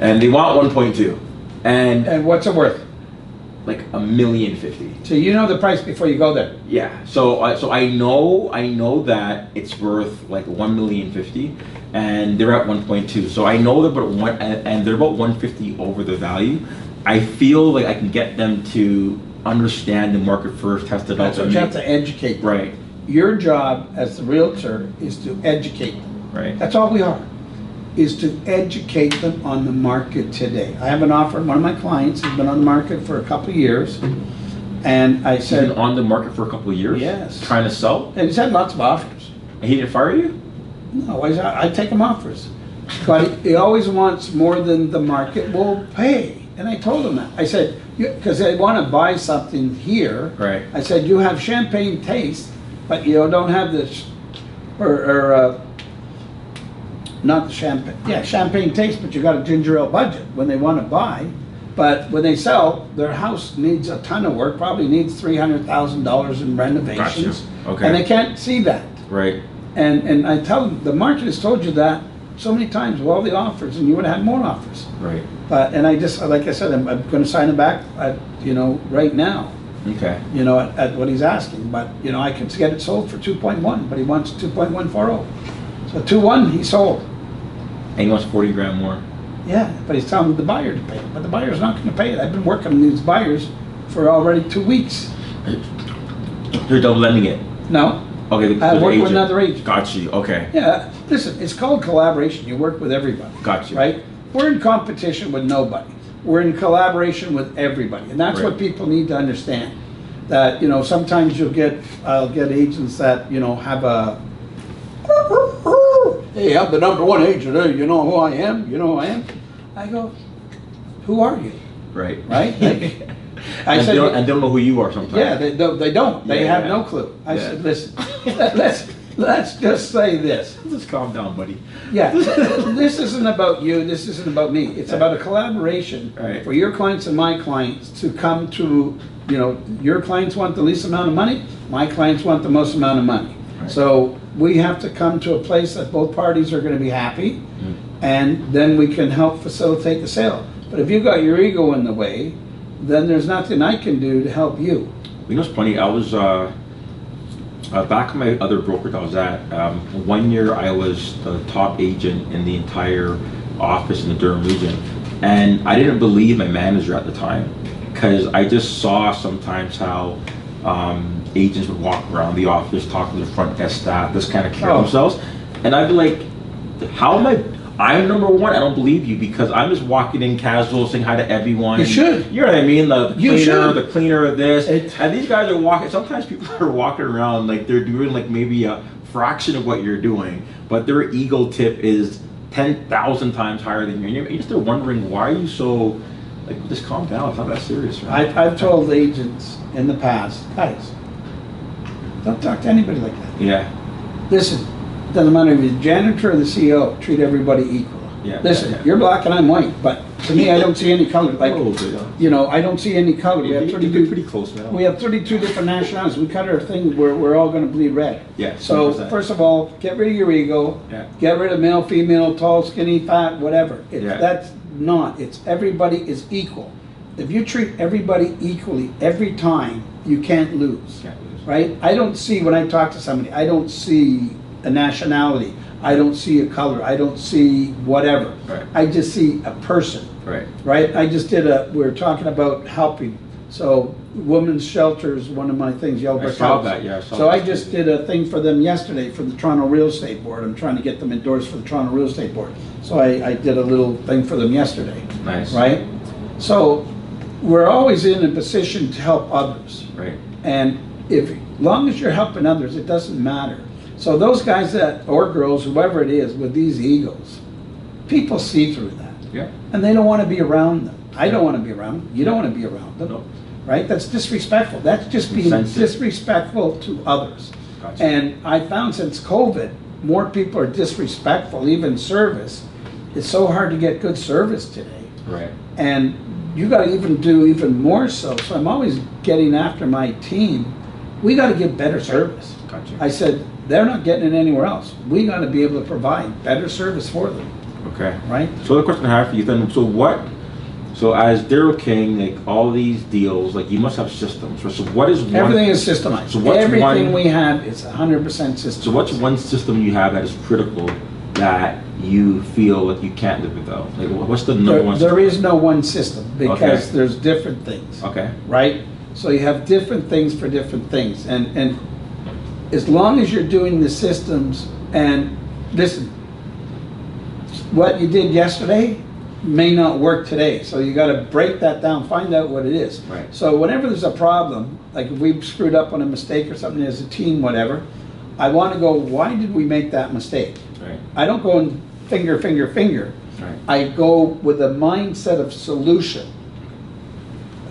and they want 1.2, and what's it worth? like $1,050,000. So you know the price before you go there. Yeah. So I know that it's worth like $1,050,000, and they're at 1.2. So I know they're about and they're about 150 over the value. I feel like I can get them to understand the market first, test it out. That's what you have to educate them. Right. Your job as the realtor is to educate them. Right. That's all we are, is to educate them on the market today. I have an offer, one of my clients has been on the market for a couple of years, and I He's said... been on the market for a couple of years? Yes. Trying to sell? And he's had lots of offers. And he didn't fire you? No, I take him offers. But he always wants more than the market will pay. And I told him that. I said, because they want to buy something here. Right. I said, you have champagne taste, but you don't have this, not the champagne, yeah, champagne taste, but you got a ginger ale budget when they want to buy. But when they sell, their house needs a ton of work, probably needs $300,000 in renovations. Gotcha. Okay. And they can't see that. Right. And I tell them, the market has told you that so many times with all the offers, and you would have had more offers. Right. But, and I just, like I said, I'm going to sign him back, right now, Okay. at what he's asking. But, I could get it sold for 2.1, but he wants 2.140. So 2.1, he sold. And he wants 40 grand more. Yeah, but he's telling the buyer to pay it. But the buyer's not going to pay it. I've been working on these buyers for already 2 weeks. You're double lending it. No. Okay. I work agent. with another agent. Got you. Okay. Yeah, listen, it's called collaboration. You work with everybody. Got you. Right? We're in competition with nobody. We're in collaboration with everybody. And that's Right. what people need to understand. That, sometimes I'll get agents that, have a, hey, I'm the #1 agent. Hey, you know who I am? You know who I am? I go, who are you? Right. Right? Like, I and said, they don't know who you are sometimes. yeah, they don't. They Yeah, have yeah. no clue. I Yeah. said, listen, let's just say this. Just calm down, buddy. Yeah, this isn't about you, this isn't about me. It's about a collaboration Right. for your clients and my clients to come to, your clients want the least amount of money, my clients want the most amount of money. Right. So we have to come to a place that both parties are gonna be happy, and then we can help facilitate the sale. But if you got your ego in the way, then there's nothing I can do to help you. You know what's funny? I was back in my other brokerage I was at. 1 year I was the top agent in the entire office in the Durham region, and I didn't believe my manager at the time, because I just saw sometimes how agents would walk around the office, talk to the front desk staff, just kind of carry themselves, and I'd be like, how am I'm #1. I don't believe you, because I'm just walking in casual, saying hi to everyone. You should. You know what I mean? The You should. cleaner of this. It- And these guys are walking, sometimes people are walking around like they're doing like maybe a fraction of what you're doing, but their ego tip is 10,000 times higher than you. And you're just wondering, why are you so, like, just calm down, it's not that serious, right? I've told agents in the past, guys, don't talk to anybody like that. Yeah, Listen, doesn't matter if you're the janitor or the CEO, treat everybody equal. Yeah, Listen, yeah. you're black and I'm white, but to me, I don't see any color. Like, Oh, yeah. I don't see any color. We have You're 32, pretty close, man. we have 32 different nationalities. We cut our thing where we're all gonna bleed red. Yeah, So 100%. first of all, get rid of your ego. Yeah. Get rid of male, female, tall, skinny, fat, whatever. Yeah. That's not, it's everybody is equal. If you treat everybody equally every time, you can't lose. Can't lose. Right? I don't see, when I talk to somebody, I don't see a nationality. I don't see a color. I don't see whatever. Right. I just see a person. Right. Right? we were talking about helping. So women's shelter is one of my things, Yelbrook I saw House. that, yeah, I saw So that. I just did a thing for them yesterday for the Toronto Real Estate Board. I'm trying to get them endorsed for the Toronto Real Estate Board. So I did a little thing for them yesterday. Nice. Right? So we're always in a position to help others. Right. And as long as you're helping others, it doesn't matter. So those guys or girls, whoever it is, with these egos, people see through that. Yeah. And they don't want to be around them. I don't want to be around them. You don't want to be around them. No. Right? That's disrespectful. That's just being Insensitive. disrespectful to others. Gotcha. And I found since COVID, more people are disrespectful, even service. It's so hard to get good service today. Right. And you got to even do even more so. So I'm always getting after my team. We got to give better service. Gotcha. I said, they're not getting it anywhere else. We got to be able to provide better service for them. Okay. Right? So the question I have for you then, so as Daryl King, like all these deals, like you must have systems. So what is one? Everything is systemized. So what's Everything one, we have is 100% systemized. So what's one system you have that is critical that you feel like you can't live without? Like what's the number one system? There is no one system because Okay. there's different things. Okay. Right? So you have different things for different things. And as long as you're doing the systems, and listen, what you did yesterday may not work today. So you got to break that down, find out what it is. Right. So whenever there's a problem, like if we've screwed up on a mistake or something as a team, whatever, I want to go, why did we make that mistake? Right. I don't go and finger. Right. I go with a mindset of solution.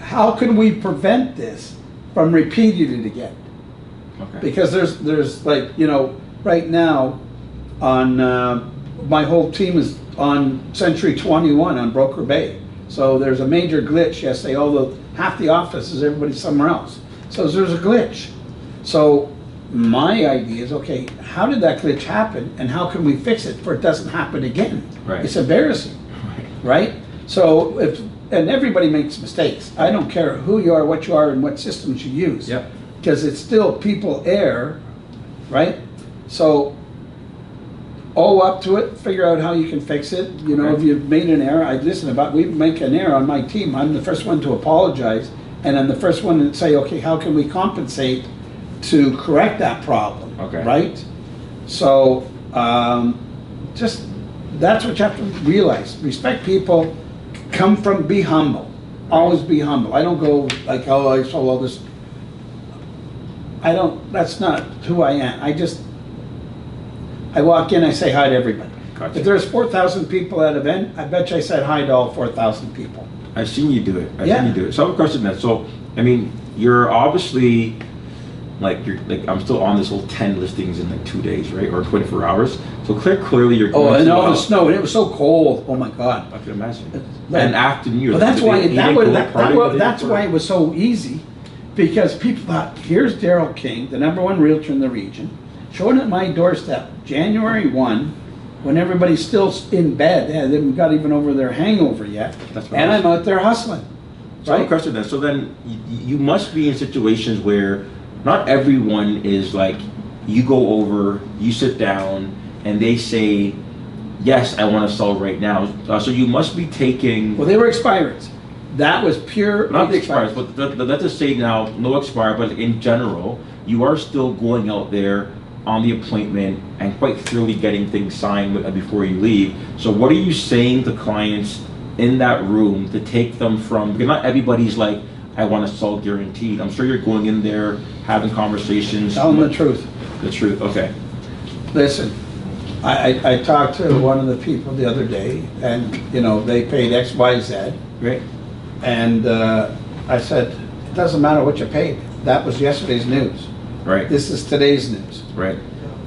How can we prevent this from repeating it again? Okay. Because there's like, you know, right now on my whole team is on Century 21 on Broker Bay. So there's a major glitch yesterday, although half the office is everybody somewhere else. So there's a glitch. So my idea is, okay, how did that glitch happen and how can we fix it for it doesn't happen again? Right. It's embarrassing, right? So and everybody makes mistakes. I don't care who you are, what you are, and what systems you use. Yep. Because it's still people err, right? So owe up to it, figure out how you can fix it. You know, Okay. if you've made an error, we make an error on my team, I'm the first one to apologize, and I'm the first one to say, okay, how can we compensate to correct that problem? Okay. Right? So, just, that's what you have to realize. Respect people, be humble. Always be humble. I don't go like, oh, I saw all this. That's not who I am. I walk in, I say hi to everybody. Gotcha. If there's 4,000 people at an event, I bet you I said hi to all 4,000 people. I've seen you do it. I've Yeah. seen you do it. So I have a question then. So, I mean, you're obviously, I'm still on this whole 10 listings in like 2 days, right? Or 24 hours. So clearly you're Oh, going and to, all the snow, and it was so cold, oh my God. I can imagine. Like- And after New Year's. Well, that's did why, they- you didn't go party with it, that's or- why it was so easy, because people thought, here's Daryl King, the #1 realtor in the region, showing at my doorstep, January 1, when everybody's still in bed, they haven't got even over their hangover yet, That's right. and I'm out there hustling, So I have a right? question then. So then you must be in situations where not everyone is like, you go over, you sit down, and they say, yes, I want to sell right now. So you must be taking, Well, they were expireds. That was pure. not the expires, but let's just say now, no expire, but in general, you are still going out there on the appointment and quite thoroughly getting things signed before you leave. So what are you saying to clients in that room to take them from, because not everybody's like, I want to sell guaranteed. I'm sure you're going in there, having conversations. Tell them the truth. The truth, okay. Listen, I talked to one of the people the other day, and, you know, they paid X, Y, Z, Great. and I said, it doesn't matter what you paid. That was yesterday's news. Right, This is today's news. right,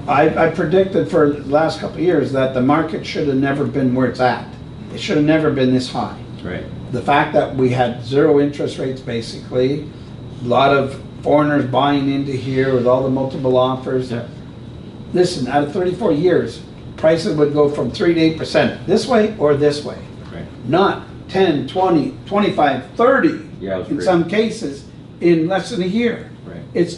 I predicted for the last couple of years that the market should have never been where it's at. It should have never been this high. right. The fact that we had 0 interest rates, basically, a lot of foreigners buying into here with all the multiple offers. Yeah. Listen, out of 34 years, prices would go from 3 to 8% this way or this way. Right. Not 10, 20, 25, 30 Yeah, it was in great. some cases in less than a year. Right. It's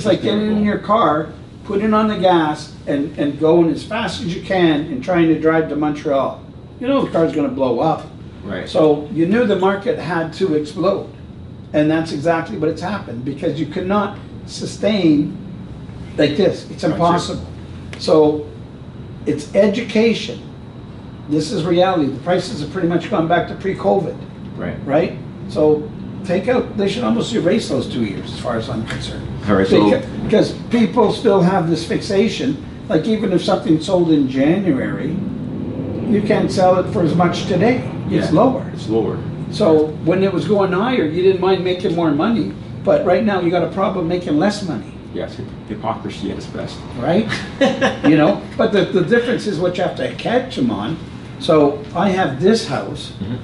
like getting in your car, putting on the gas and going as fast as you can and trying to drive to Montreal. You know the car's gonna blow up. Right. So you knew the market had to explode. And that's exactly what it's happened, because you could not sustain like this. It's impossible. So it's education. This is reality. The prices have pretty much gone back to pre-COVID, Right. right? So they should almost erase those 2 years as far as I'm concerned. All right, so, Because people still have this fixation, like even if something sold in January, you can't sell it for as much today. It's Yeah. lower. it's lower. So when it was going higher, you didn't mind making more money, but right now you got a problem making less money, Yes, hypocrisy at its best. right? You know, but the difference is what you have to catch them on. So I have this house, Mhm.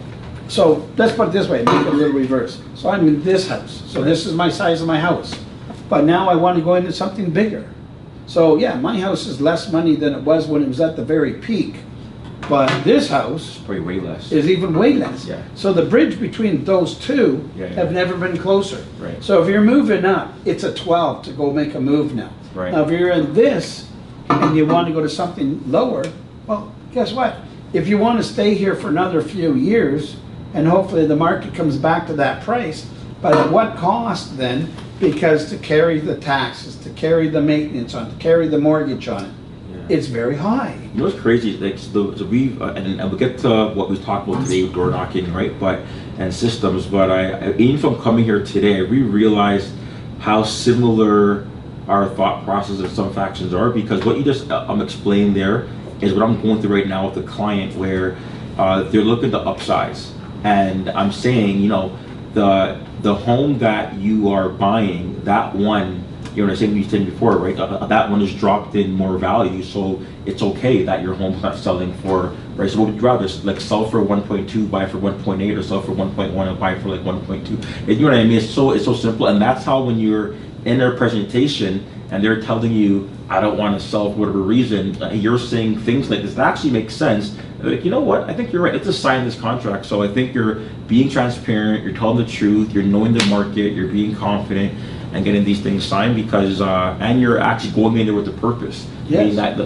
So let's put it this way, make it a little reverse. So I'm in this house, so this is my size of my house. But now I want to go into something bigger. So yeah, my house is less money than it was when it was at the very peak. But this house Probably way less. is even way less. Yeah. So the bridge between those two have never been closer. Right. So if you're moving up, it's a 12 to go make a move now. Right. Now if you're in this and you want to go to something lower, well, guess what? If you want to stay here for another few years, and hopefully the market comes back to that price, but at what cost then? Because to carry the taxes, to carry the maintenance on, to carry the mortgage on it, it's very high. You know what's crazy? Like, so we and we'll get to what we talked about today with door knocking, right? But and systems. But even from coming here today, we realized how similar our thought process of some factions are, because what you just explained there is what I'm going through right now with a client, where they're looking to upsize, and I'm saying, you know, the home that you are buying, that one, you know, the same you said before, right? That one is dropped in more value, so it's okay that your home's not selling for, right? So would you rather like sell for 1.2, buy for 1.8, or sell for 1.1 and buy for like 1.2? You know what I mean? It's so simple, and that's how when you're in their presentation and they're telling you, I don't want to sell for whatever reason, you're saying things like this that actually makes sense. They're like, you know what? I think you're right. Let's just sign this contract. So I think you're being transparent, you're telling the truth, you're knowing the market, you're being confident, and getting these things signed, because and you're actually going in there with a purpose. Yes. Meaning that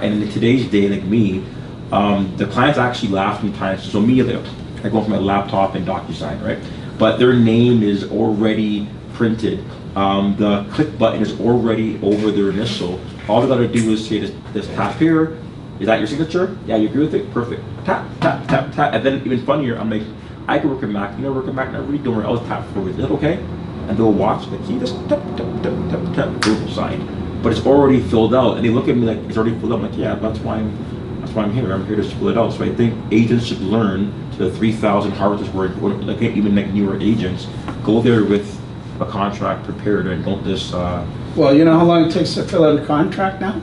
and in today's day, like me, the clients actually laugh sometimes. So me, I go from my laptop and DocuSign, right? But their name is already printed. The click button is already over their initial. All they gotta do is say this tap here. Is that your signature? Yeah, you agree with it? Perfect. Tap, tap, tap, tap. And then even funnier, I'm like, I can work in Mac. You know, work in Mac. Now, what are you doing? I'll tap forward. Is that okay? And they'll watch the key. Just tap, tap, tap, tap, tap. Boom, sign. But it's already filled out, and they look at me like it's already filled out. I'm like, yeah, that's why I'm here. I'm here to fill it out. So I think agents should learn to the 3,000 Harvesters where like even like newer agents go there with a contract prepared and don't just. Well, you know how long it takes to fill out a contract now?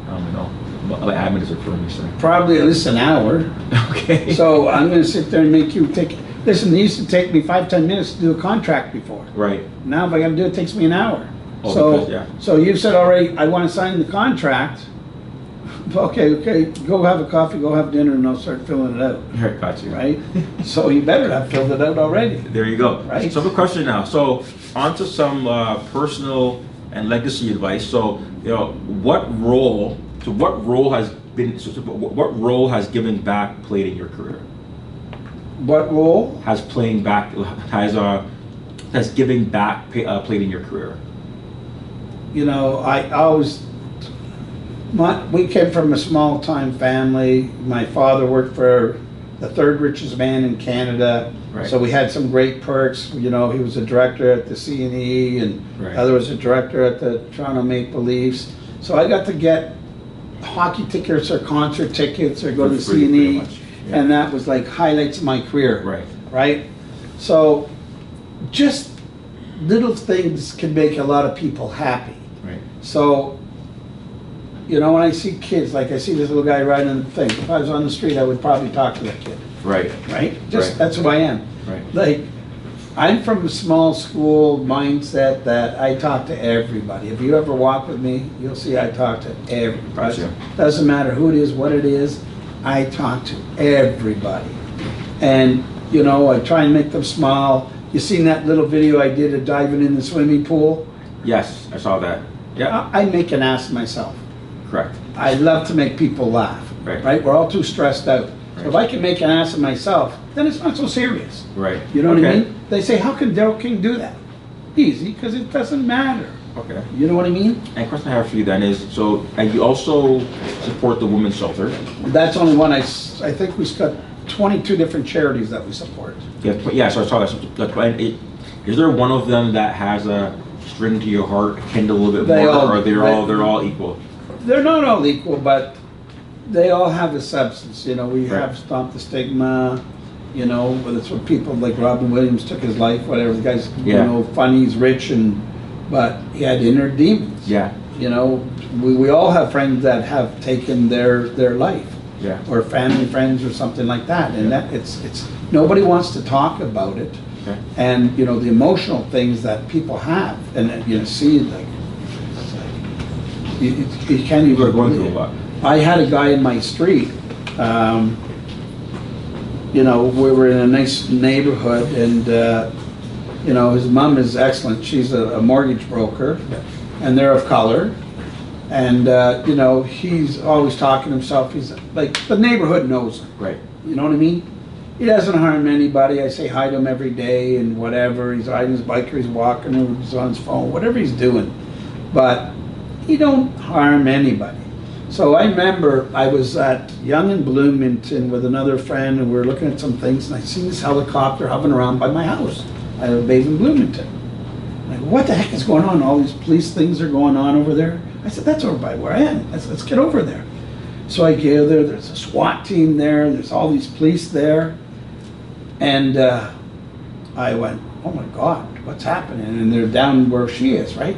I don't know. Admin is referring me, sir. Probably at least an hour. Okay. So I'm going to sit there and make you take. Listen, it used to take me 5-10 minutes to do a contract before. Right. Now if I got to do it, it takes me an hour. Oh, So, because, yeah. so you've said already, I want to sign the contract. Okay, go have a coffee, go have dinner, and I'll start filling it out, All right, got you. right? So you better have filled it out already. There you go. Right. So I have a question now. So on to some personal and legacy advice. So, you know, what role has giving back played in your career? What role? Has giving back played in your career? You know, we came from a small time family. My father worked for the third richest man in Canada. Right. So we had some great perks. You know, he was a director at the CNE, and Right. other was a director at the Toronto Maple Leafs. So I got to get hockey tickets or concert tickets or go For to free, pretty CNE, much. Yeah. and that was like highlights of my career. Right. Right? So just little things can make a lot of people happy. Right. So, you know, when I see kids, like I see this little guy riding the thing, if I was on the street, I would probably talk to that kid, Right. right? Just, Right. that's who I am. Right. Like, I'm from a small school mindset that I talk to everybody. If you ever walk with me, you'll see I talk to everybody. Gotcha. Doesn't matter who it is, what it is, I talk to everybody. And, you know, I try and make them smile. You seen that little video I did of diving in the swimming pool? Yes, I saw that. Yeah. I make an ass of myself. Correct. I love to make people laugh, Right. right? We're all too stressed out. So if Right. I can make an ass of myself, then it's not so serious. Right. You know what I Okay. mean? They say, how can Daryl King do that? Easy, because it doesn't matter. Okay. You know what I mean? And the question I have for you then is, so, and you also support the women's shelter. That's only one. I think we've got 22 different charities that we support. Yeah, so I saw that. That's why is there one of them that has a string to your heart, kindle a little bit They more, all- or they're all equal? They're not all equal, but they all have a substance. You know, we Right. have Stomp the Stigma, you know, whether it's when people like Robin Williams took his life, whatever. The guy's, Yeah. you know, funny, he's rich, but he had inner demons. Yeah. You know, we all have friends that have taken their life. Yeah. or family, friends, or something like that. And that it's nobody wants to talk about it. Okay. And you know the emotional things that people have, and you know, see like, it's like you can't even. We're going through a lot. I had a guy in my street. You know, we were in a nice neighborhood, and you know, his mom is excellent. She's a mortgage broker, and they're of color. And you know, he's always talking to himself. He's like, the neighborhood knows him. Right. You know what I mean? He doesn't harm anybody. I say hi to him every day and whatever. He's riding his bike, or he's walking, or he's on his phone, whatever he's doing. But he don't harm anybody. So I remember I was at Yonge and Bloomington with another friend, and we were looking at some things, and I seen this helicopter hovering around by my house. I live in Bloomington. I'm like, what the heck is going on? All these police things are going on over there. I said, that's over by where I am. Let's get over there. So I go there. There's a SWAT team there. There's all these police there. And I went, oh my God, what's happening? And they're down where she is, right?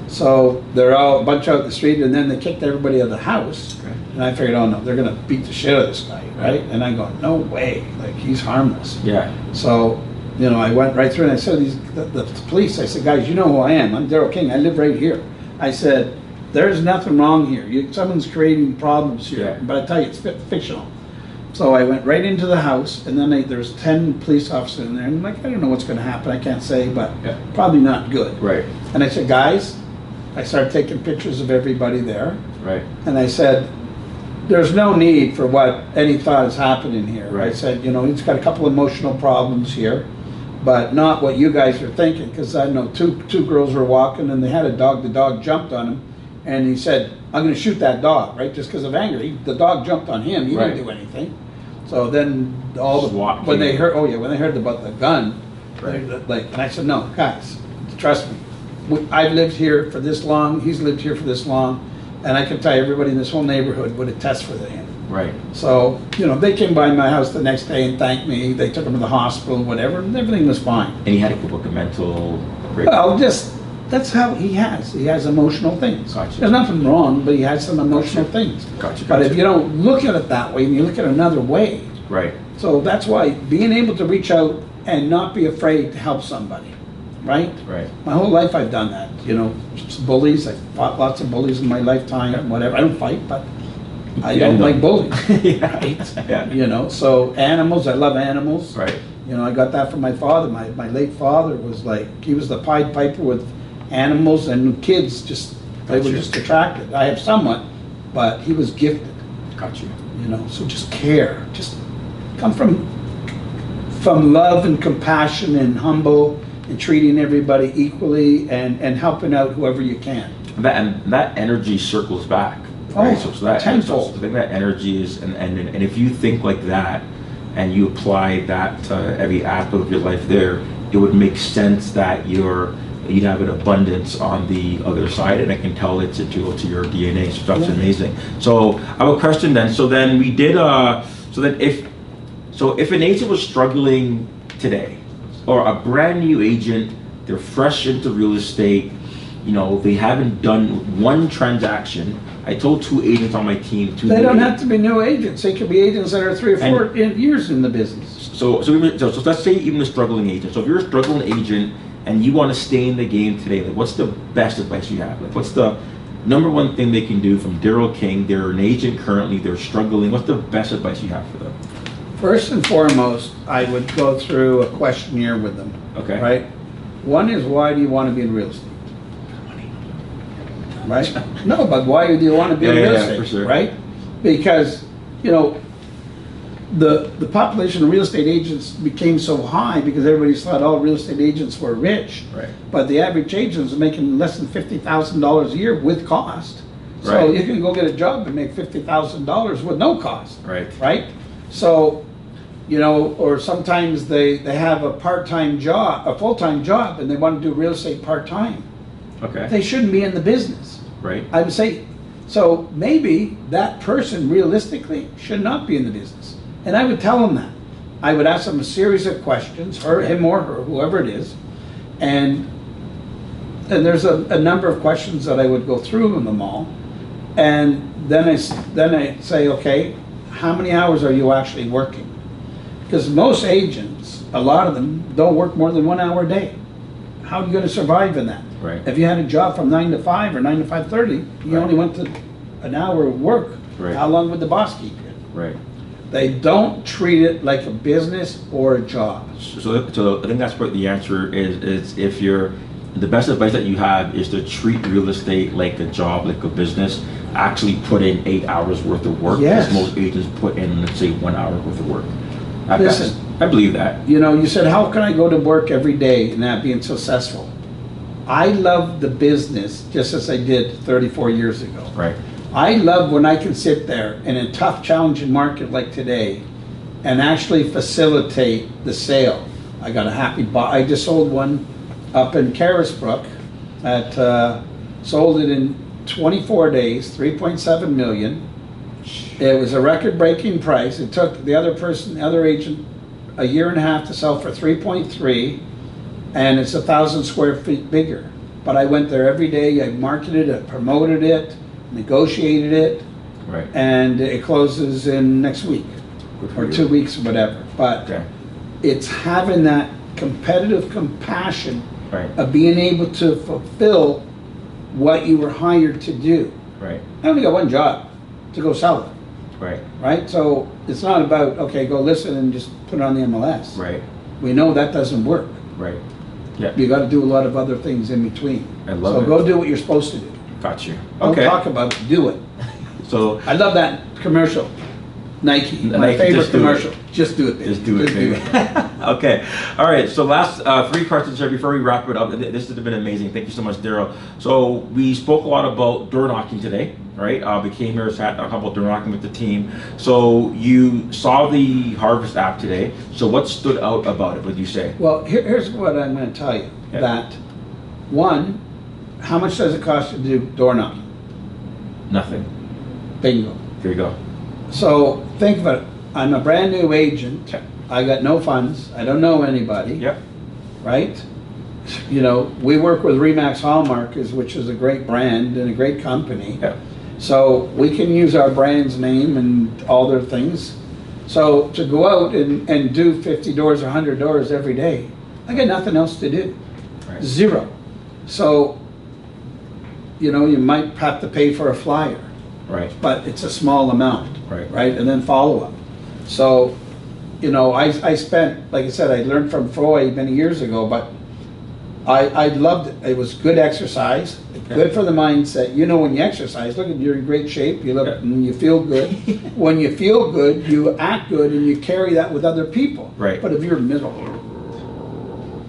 So they're all a bunch out in the street, and then they kicked everybody out of the house. Okay. And I figured, oh no, they're gonna beat the shit out of this guy, right? And I go, no way, like he's harmless. Yeah. So, you know, I went right through and I said, the police, I said, guys, you know who I am. I'm Daryl King, I live right here. I said, there's nothing wrong here. Someone's creating problems here, Yeah. but I tell you, it's fictional. So I went right into the house, and then there's 10 police officers in there, and I'm like, I don't know what's gonna happen, I can't say, but probably not good. Right. And I said, guys, I started taking pictures of everybody there. Right. And I said, there's no need for what any thought is happening here. Right. I said, you know, he's got a couple emotional problems here, but not what you guys are thinking. Because I know two girls were walking, and they had a dog. The dog jumped on him, and he said, I'm going to shoot that dog, right? Just because of anger. The dog jumped on him. He didn't do anything. So then when they heard about the gun, and I said, no, guys, trust me. I've lived here for this long, he's lived here for this long, and I can tell you everybody in this whole neighborhood would attest for him. Right. So, you know, they came by my house the next day and thanked me. They took him to the hospital, whatever, and everything was fine. And he had a mental break. Well, that's how he has. He has emotional things. Gotcha. There's nothing wrong, but he has some emotional things. Gotcha. But if you don't look at it that way, and you look at it another way. Right. So that's why being able to reach out and not be afraid to help somebody. Right? Right. My whole life I've done that, you know, bullies, I fought lots of bullies in my lifetime, whatever. I don't fight, but I don't like bullies, right? Yeah. You know, so animals, I love animals. Right. You know, I got that from my father. My late father was like, he was the Pied Piper with animals, and kids they were just attracted. I have somewhat, but he was gifted. Got you. You know, so just care, just come from love and compassion and humble, and treating everybody equally, and helping out whoever you can. That energy circles back. Right? So that tenfold. I think that energy is, and if you think like that, and you apply that to every aspect of your life there, it would make sense that you'd have an abundance on the other side, and I can tell it's to your DNA. So that's amazing. So I have a question then. So then we did. If an agent was struggling today, or a brand new agent, they're fresh into real estate, you know, they haven't done one transaction. I told 2 agents on my team. They don't have to be new agents. They could be agents that are 3 or 4 years in the business. So let's say even a struggling agent. So if you're a struggling agent and you want to stay in the game today, like what's the best advice you have? Like what's the number one thing they can do from Daryl King? They're an agent currently, they're struggling. What's the best advice you have for them? First and foremost, I would go through a questionnaire with them. Okay. Right? One is, why do you want to be in real estate? Right? No, but why do you want to be in real estate? For sure. Right? Because, you know, the population of real estate agents became so high because everybody thought all real estate agents were rich. Right. But the average agent is making less than $50,000 a year with cost. So Right. you can go get a job and make $50,000 with no cost. Right. Right? So, you know, or sometimes they have a part-time job, a full-time job, and they want to do real estate part-time. Okay. They shouldn't be in the business. Right. I would say, so maybe that person realistically should not be in the business. And I would tell them that. I would ask them a series of questions, him or her, whoever it is, and there's a number of questions that I would go through them all, and then I say, okay, how many hours are you actually working? Because most agents, a lot of them, don't work more than 1 hour a day. How are you going to survive in that? Right. If you had a job from 9 to 5 or 9 to 5:30, you only went to an hour of work. Right. How long would the boss keep you? Right. They don't treat it like a business or a job. So I think that's what the answer is if you're, the best advice that you have is to treat real estate like a job, like a business. Actually put in 8 hours worth of work. Yes. Because most agents put in, let's say, 1 hour worth of work. Listen, I believe that. you know, you said, how can I go to work every day and not being successful? I love the business just as I did 34 years ago. Right. I love when I can sit there in a tough, challenging market like today and actually facilitate the sale. I got a happy I just sold one up in Carisbrook at, sold it in 24 days, 3.7 million. It was a record-breaking price. It took the other agent, a year and a half to sell for 3.3, and it's 1,000 square feet bigger. But I went there every day. I marketed it, promoted it, negotiated it, Right. and it closes in next week or 2 weeks or whatever. But Okay. it's having that competitive compassion Right. of being able to fulfill what you were hired to do. Right. I only got one job, to go sell it, Right. right? So it's not about, okay, go listen and just put it on the MLS. Right. We know that doesn't work. Right. Yeah. You got to do a lot of other things in between. I love so it. go do what you're supposed to do. Got you. Don't Okay. talk about it, do it. So I love that commercial. Nike, my Nike, favorite just do it. commercial. Just do it, baby. just do it, baby. Okay. All right. So last 3 questions here before we wrap it up. This has been amazing. Thank you so much, Daryl. So we spoke a lot about door knocking today, right? We came here, sat, talked about door knocking with the team. So you saw the Harvast app today. So what stood out about it? What did you say? Well, here's what I'm going to tell you. Yeah. That, one, how much does it cost to do door knocking? Nothing. Bingo. There you go. So think about it. I'm a brand new agent. Yeah. I got no funds. I don't know anybody. Yep. Right? You know, we work with Remax Hallmark, which is a great brand and a great company. Yep. So we can use our brand's name and all their things. So to go out and do 50 doors or 100 doors every day, I got nothing else to do. Right. Zero. So, you know, you might have to pay for a flyer, Right. but it's a small amount. Right. Right? And then follow up. So, you know, I spent, like I said, I learned from Freud many years ago, but I loved it. It was good exercise, good for the mindset. You know, when you exercise, look at, you're in great shape, you look, and you feel good. When you feel good, you act good, and you carry that with other people. Right. But if you're miserable,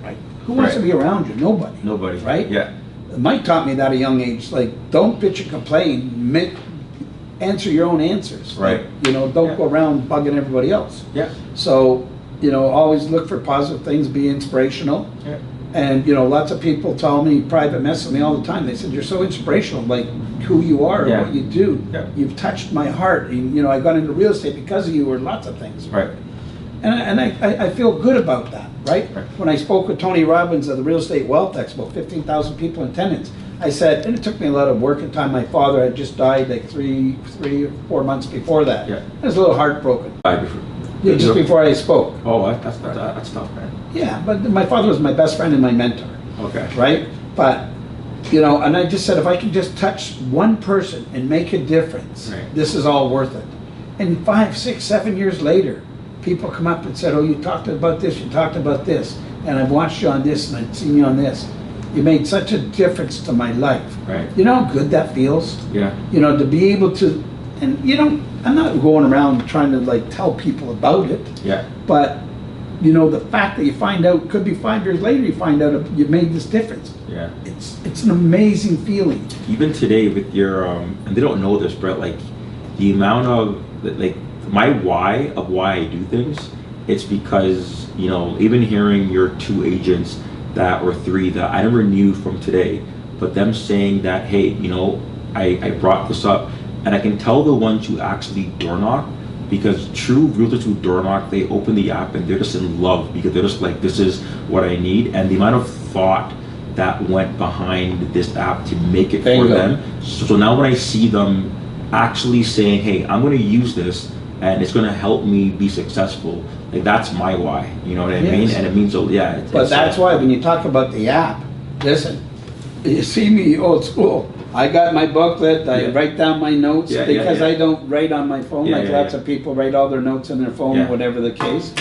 right? Who wants to be around you? Nobody. Nobody. Right? Yeah. Mike taught me that at a young age. Like, don't bitch and complain. Answer your own answers. Right. Like, you know, don't go around bugging everybody else. Yeah. So, you know, always look for positive things. Be inspirational. Yeah. And, you know, lots of people tell me, private message me all the time. They said, you're so inspirational, like who you are and what you do. Yeah. You've touched my heart. And, you know, I got into real estate because of you, or lots of things. Right. And I feel good about that, right? When I spoke with Tony Robbins at the Real Estate Wealth Expo, 15,000 people in attendance, I said, and it took me a lot of work and time. My father had just died like three or 4 months before that. Yeah. I was a little heartbroken. Yeah, Just before I spoke. Oh, that's tough, man. Yeah, but my father was my best friend and my mentor. Okay. Right? But, you know, and I just said, if I can just touch one person and make a difference, Right. this is all worth it. And 5, 6, 7 years later, people come up and said, oh, you talked about this, you talked about this, and I've watched you on this, and I've seen you on this. You made such a difference to my life. Right. You know how good that feels? Yeah. You know, to be able to, and you know, I'm not going around trying to like tell people about it. Yeah. But, you know, the fact that you find out, could be 5 years later, you find out you made this difference. Yeah. It's an amazing feeling. Even today with your, and they don't know this, but like the amount of, like my why of why I do things, it's because, you know, even hearing your 2 agents that, or 3 that I never knew from today, but them saying that, hey, you know, I brought this up, and I can tell the ones who actually door knock, because true realtors who door knock, they open the app and they're just in love, because they're just like, this is what I need. And the amount of thought that went behind this app to make it for them. So now when I see them actually saying, hey, I'm going to use this and it's gonna help me be successful. Like that's my why. You know what I mean? Yes. And it means, But that's why when you talk about the app, listen, you see me old school. I got my booklet, I write down my notes because I don't write on my phone like lots of people write all their notes on their phone, whatever the case.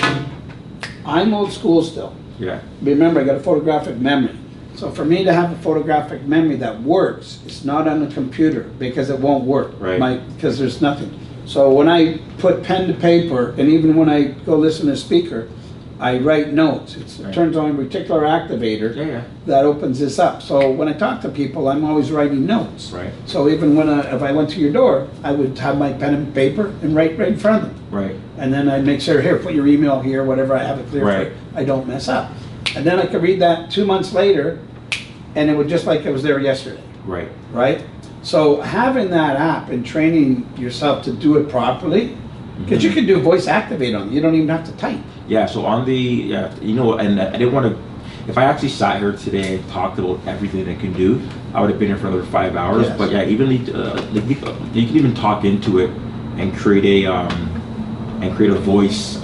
I'm old school still. Yeah. Remember, I got a photographic memory. So for me to have a photographic memory that works, it's not on the computer because it won't work. Right. Because there's nothing. So when I put pen to paper, and even when I go listen to a speaker, I write notes. It turns on a reticular activator that opens this up. So when I talk to people, I'm always writing notes. Right. So even when if I went to your door, I would have my pen and paper and write right in front of them. Right. And then I'd make sure, here, put your email here, whatever, I have it clear Right. for I don't mess up. And then I could read that 2 months later, and it would just like it was there yesterday. Right. Right? So having that app and training yourself to do it properly, because you can do voice activate on it. You don't even have to type. Yeah, so on the, you know, and I didn't want to, if I actually sat here today and talked about everything I can do, I would have been here for another 5 hours. Yes. But yeah, even you can even talk into it and create a voice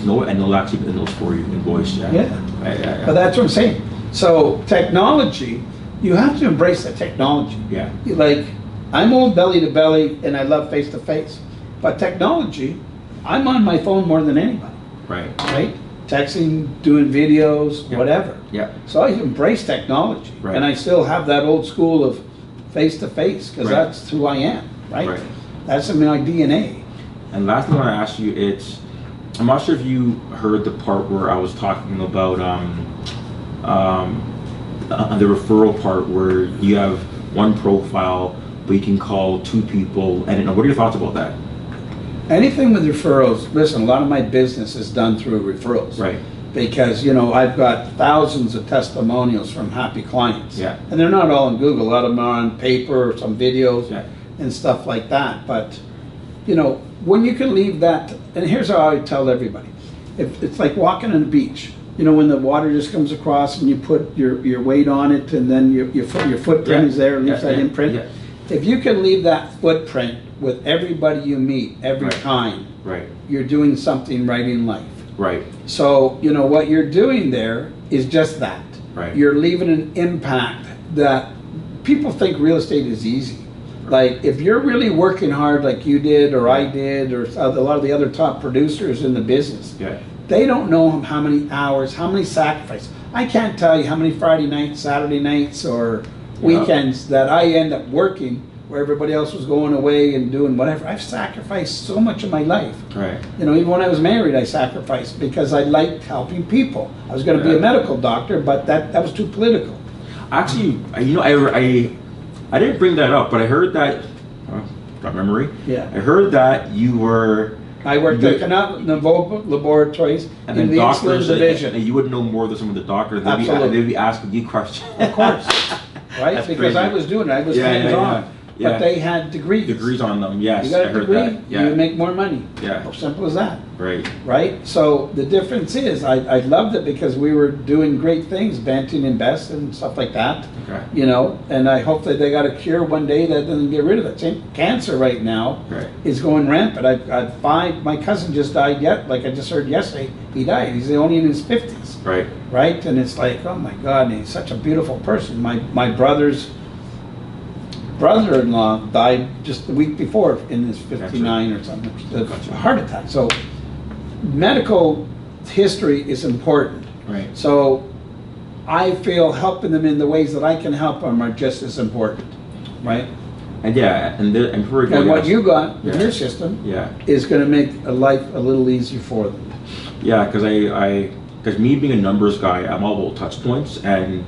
note, and it'll actually put those for you in voice. Yeah. But that's what I'm saying. So technology, you have to embrace the technology. Yeah. Like, I'm old belly to belly, and I love face to face. But technology, I'm on my phone more than anybody. Right. Right? Texting, doing videos, whatever. Yeah. So I embrace technology. Right. And I still have that old school of face to face, because that's who I am, right? That's in my DNA. And last thing I want to ask you, I'm not sure if you heard the part where I was talking about the referral part, where you have one profile, but you can call 2 people. And what are your thoughts about that? Anything with referrals, listen, a lot of my business is done through referrals. Right. Because, you know, I've got thousands of testimonials from happy clients. Yeah. And they're not all on Google. A lot of them are on paper, some videos Yeah. and stuff like that. But, you know, when you can leave that, and here's how I tell everybody. If it's like walking on the beach. You know, when the water just comes across and you put your weight on it, and then your footprint is there, leaves that imprint. Yeah. If you can leave that footprint with everybody you meet every time, you're doing something right in life. Right. So, you know, what you're doing there is just that. Right. You're leaving an impact that people think real estate is easy. Like, if you're really working hard like you did, or I did, or a lot of the other top producers in the business, they don't know how many hours, how many sacrifices. I can't tell you how many Friday nights, Saturday nights, or weekends that I end up working where everybody else was going away and doing whatever. I've sacrificed so much of my life. Right. You know, even when I was married, I sacrificed because I liked helping people. I was going to be a medical doctor, but that was too political. Actually, you know, I didn't bring that up, but I heard that, got memory? Yeah. I heard that you were... I worked at Kenneth Laboratories and in the insulin division. And you would know more than some of the doctors. Absolutely. They'd be asking you questions. Of course. Right? That's Because crazy. I was doing it. I was hands-on. Yeah. But they had degrees. Degrees on them, yes. You got I a heard degree, that. Yeah. you make more money. Yeah. Simple as that. Right. Right? So the difference is, I loved it because we were doing great things, Banting and Best and stuff like that. Okay. You know, and I hope that they got a cure one day that doesn't get rid of it. Cancer right now is going rampant. I've 5, my cousin just died like I just heard yesterday, he died. He's only in his 50s. Right. Right? And it's like, oh my God, and he's such a beautiful person. My brother's brother-in-law died just the week before in his 59 or something, a heart attack. So medical history is important. Right. So I feel helping them in the ways that I can help them are just as important, right? And and what you got in your system is going to make life a little easier for them. Yeah, because me being a numbers guy, I'm all about touch points, and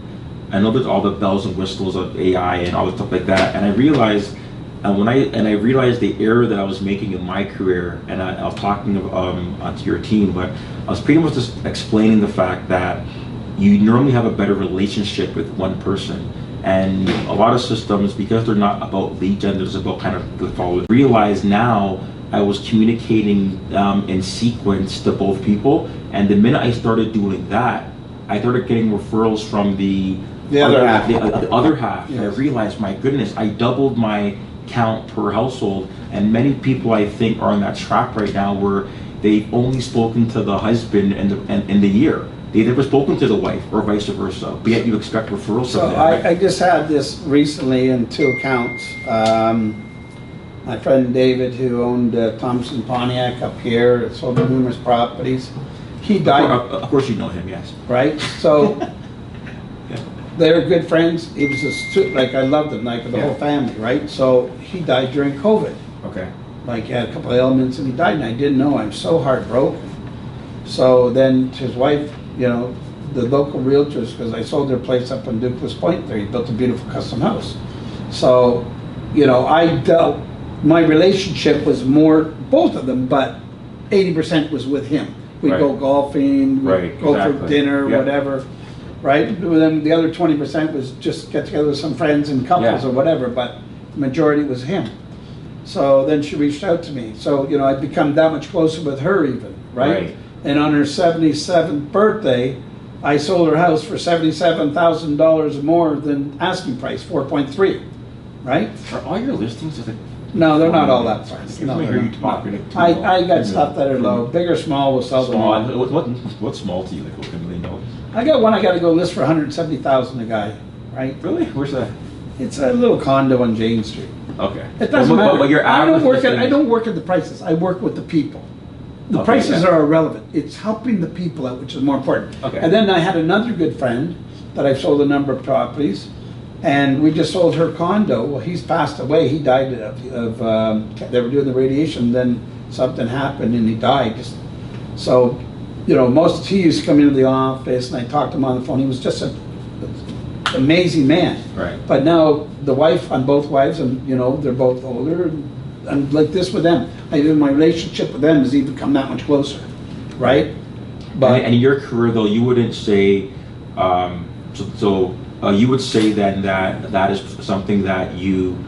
I know there's all the bells and whistles of AI and all the stuff like that, and I realized, I realized the error that I was making in my career, and I was talking to your team, but I was pretty much just explaining the fact that you normally have a better relationship with one person, and a lot of systems, because they're not about lead gen, they're just about kind of the follow. Realize now I was communicating in sequence to both people, and the minute I started doing that, I started getting referrals from the other half. The other half. Yes. I realized, my goodness, I doubled my count per household, and many people I think are on that track right now where they've only spoken to the husband in the year. They've never spoken to the wife or vice versa, but yet you expect referrals So from them. Right? I just had this recently in 2 accounts. My friend David, who owned Thompson Pontiac up here, sold numerous properties. He died. Of course you know him, yes. Right? So Yeah. they're good friends. He was like, I loved him, like the Yeah. whole family, right? So he died during COVID. Okay. Like he had a couple of ailments and he died, and I didn't know. I'm so heartbroken. So then his wife, you know, the local realtors, because I sold their place up on Dukelas Point there, he built a beautiful custom house. So, you know, my relationship was more, both of them, but 80% was with him. We'd go golfing, we'd go for dinner, whatever, right? And then the other 20% was just get together with some friends and couples or whatever, but the majority was him. So then she reached out to me. So, you know, I'd become that much closer with her even, right? And on her 77th birthday, I sold her house for $77,000 more than asking price, 4.3, right? Are all your listings at the... No, they're not all that far. No, I hear you talking. I got stuff that are low. Big or small, will sell them all. What's small to you? Like $1 million? I got one I got to go list for $170,000 a guy, right? Really? Where's that? It's a little condo on Jane Street. Okay. It doesn't matter. But your I don't average work at the prices. I work with the people. The Okay, prices are irrelevant. It's helping the people out, which is more important. Okay. And then I had another good friend that I've sold a number of properties, and we just sold her condo. Well, he's passed away. He died of they were doing the radiation, then something happened and he died. So, you know, he used to come into the office and I talked to him on the phone. He was just an amazing man. Right. But now the wife, on both wives, and you know, they're both older. I'm like this with them. My relationship with them has even come that much closer, right? But and in your career, though, you wouldn't say, you would say then that is something that you.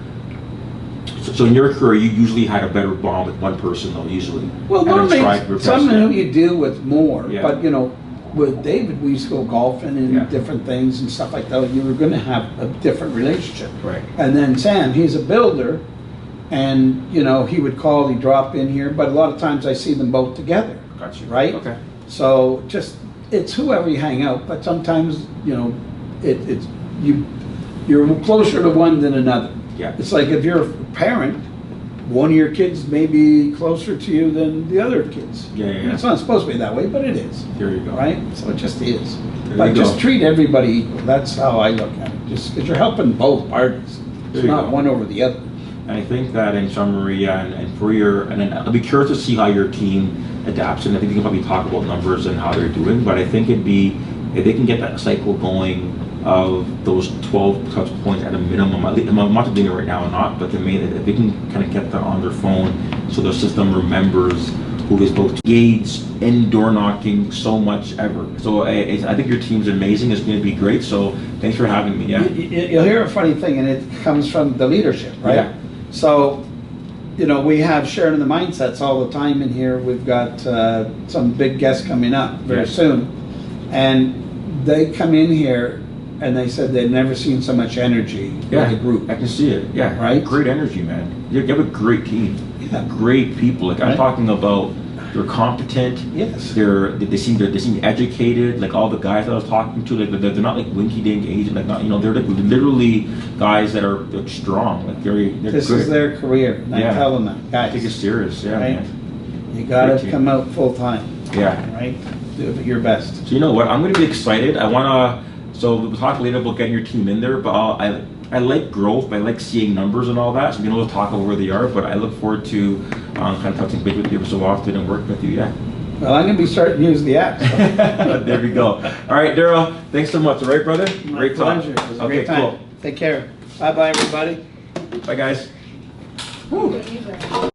So in your career, you usually had a better bond with one person, though, usually. Well, normally someone who you deal with more. Yeah. But you know, with David, we used to go golfing and different things and stuff like that. You were going to have a different relationship. Right. And then Sam, he's a builder. And, you know, he would call, he'd drop in here, but a lot of times I see them both together. Gotcha. Right? Okay. So just, it's whoever you hang out, but sometimes, you know, you're closer to one than another. Yeah. It's like if you're a parent, one of your kids may be closer to you than the other kids. Yeah. And it's not supposed to be that way, but it is. There you go. Right? So it just is. There But you just go. treat everybody equal. That's how I look at it. Just because you're helping both parties. It's There you not go. one over the other. And I think that in summary, and for your, and then I'll be curious to see how your team adapts, and I think you can probably talk about numbers and how they're doing, but I think it'd be, if they can get that cycle going of those 12 touch points at a minimum, I'm not doing it right now or not, but if they can kind of get that on their phone so the system remembers who they spoke to, engaged in door knocking so much ever. So I think your team's amazing. It's going to be great. So thanks for having me. Yeah. You'll hear a funny thing, and it comes from the leadership, right? Yeah. So, you know, we have sharing the mindsets all the time in here. We've got some big guests coming up very soon, and they come in here and they said they'd never seen so much energy in a group. I can see it. Yeah. Right? Great energy, man. You have a great team. Yeah. Great people. Like I'm talking about, they're competent. Yes. They seem educated. Like all the guys I was talking to, like they're not like winky dink agent. Like not, you know, they're like literally guys that are like, strong. Like they're This good. is their career. And I tell them that, guys. Take it serious. Yeah, right? man. You got to come out full time. Yeah. Right. Do your best. So you know what? I'm going to be excited. I want to. So we'll talk later about getting your team in there, but I like growth. I like seeing numbers and all that. So we'll talk about where they are. But I look forward to kind of touching base with you so often and working with you. Yeah. Well, I'm going to be starting to use the app. So. There we go. All right, Daryl. Thanks so much. All right, brother. My Great talk. pleasure. It was a Okay, great time. cool. Take care. Bye-bye, everybody. Bye, guys. Woo.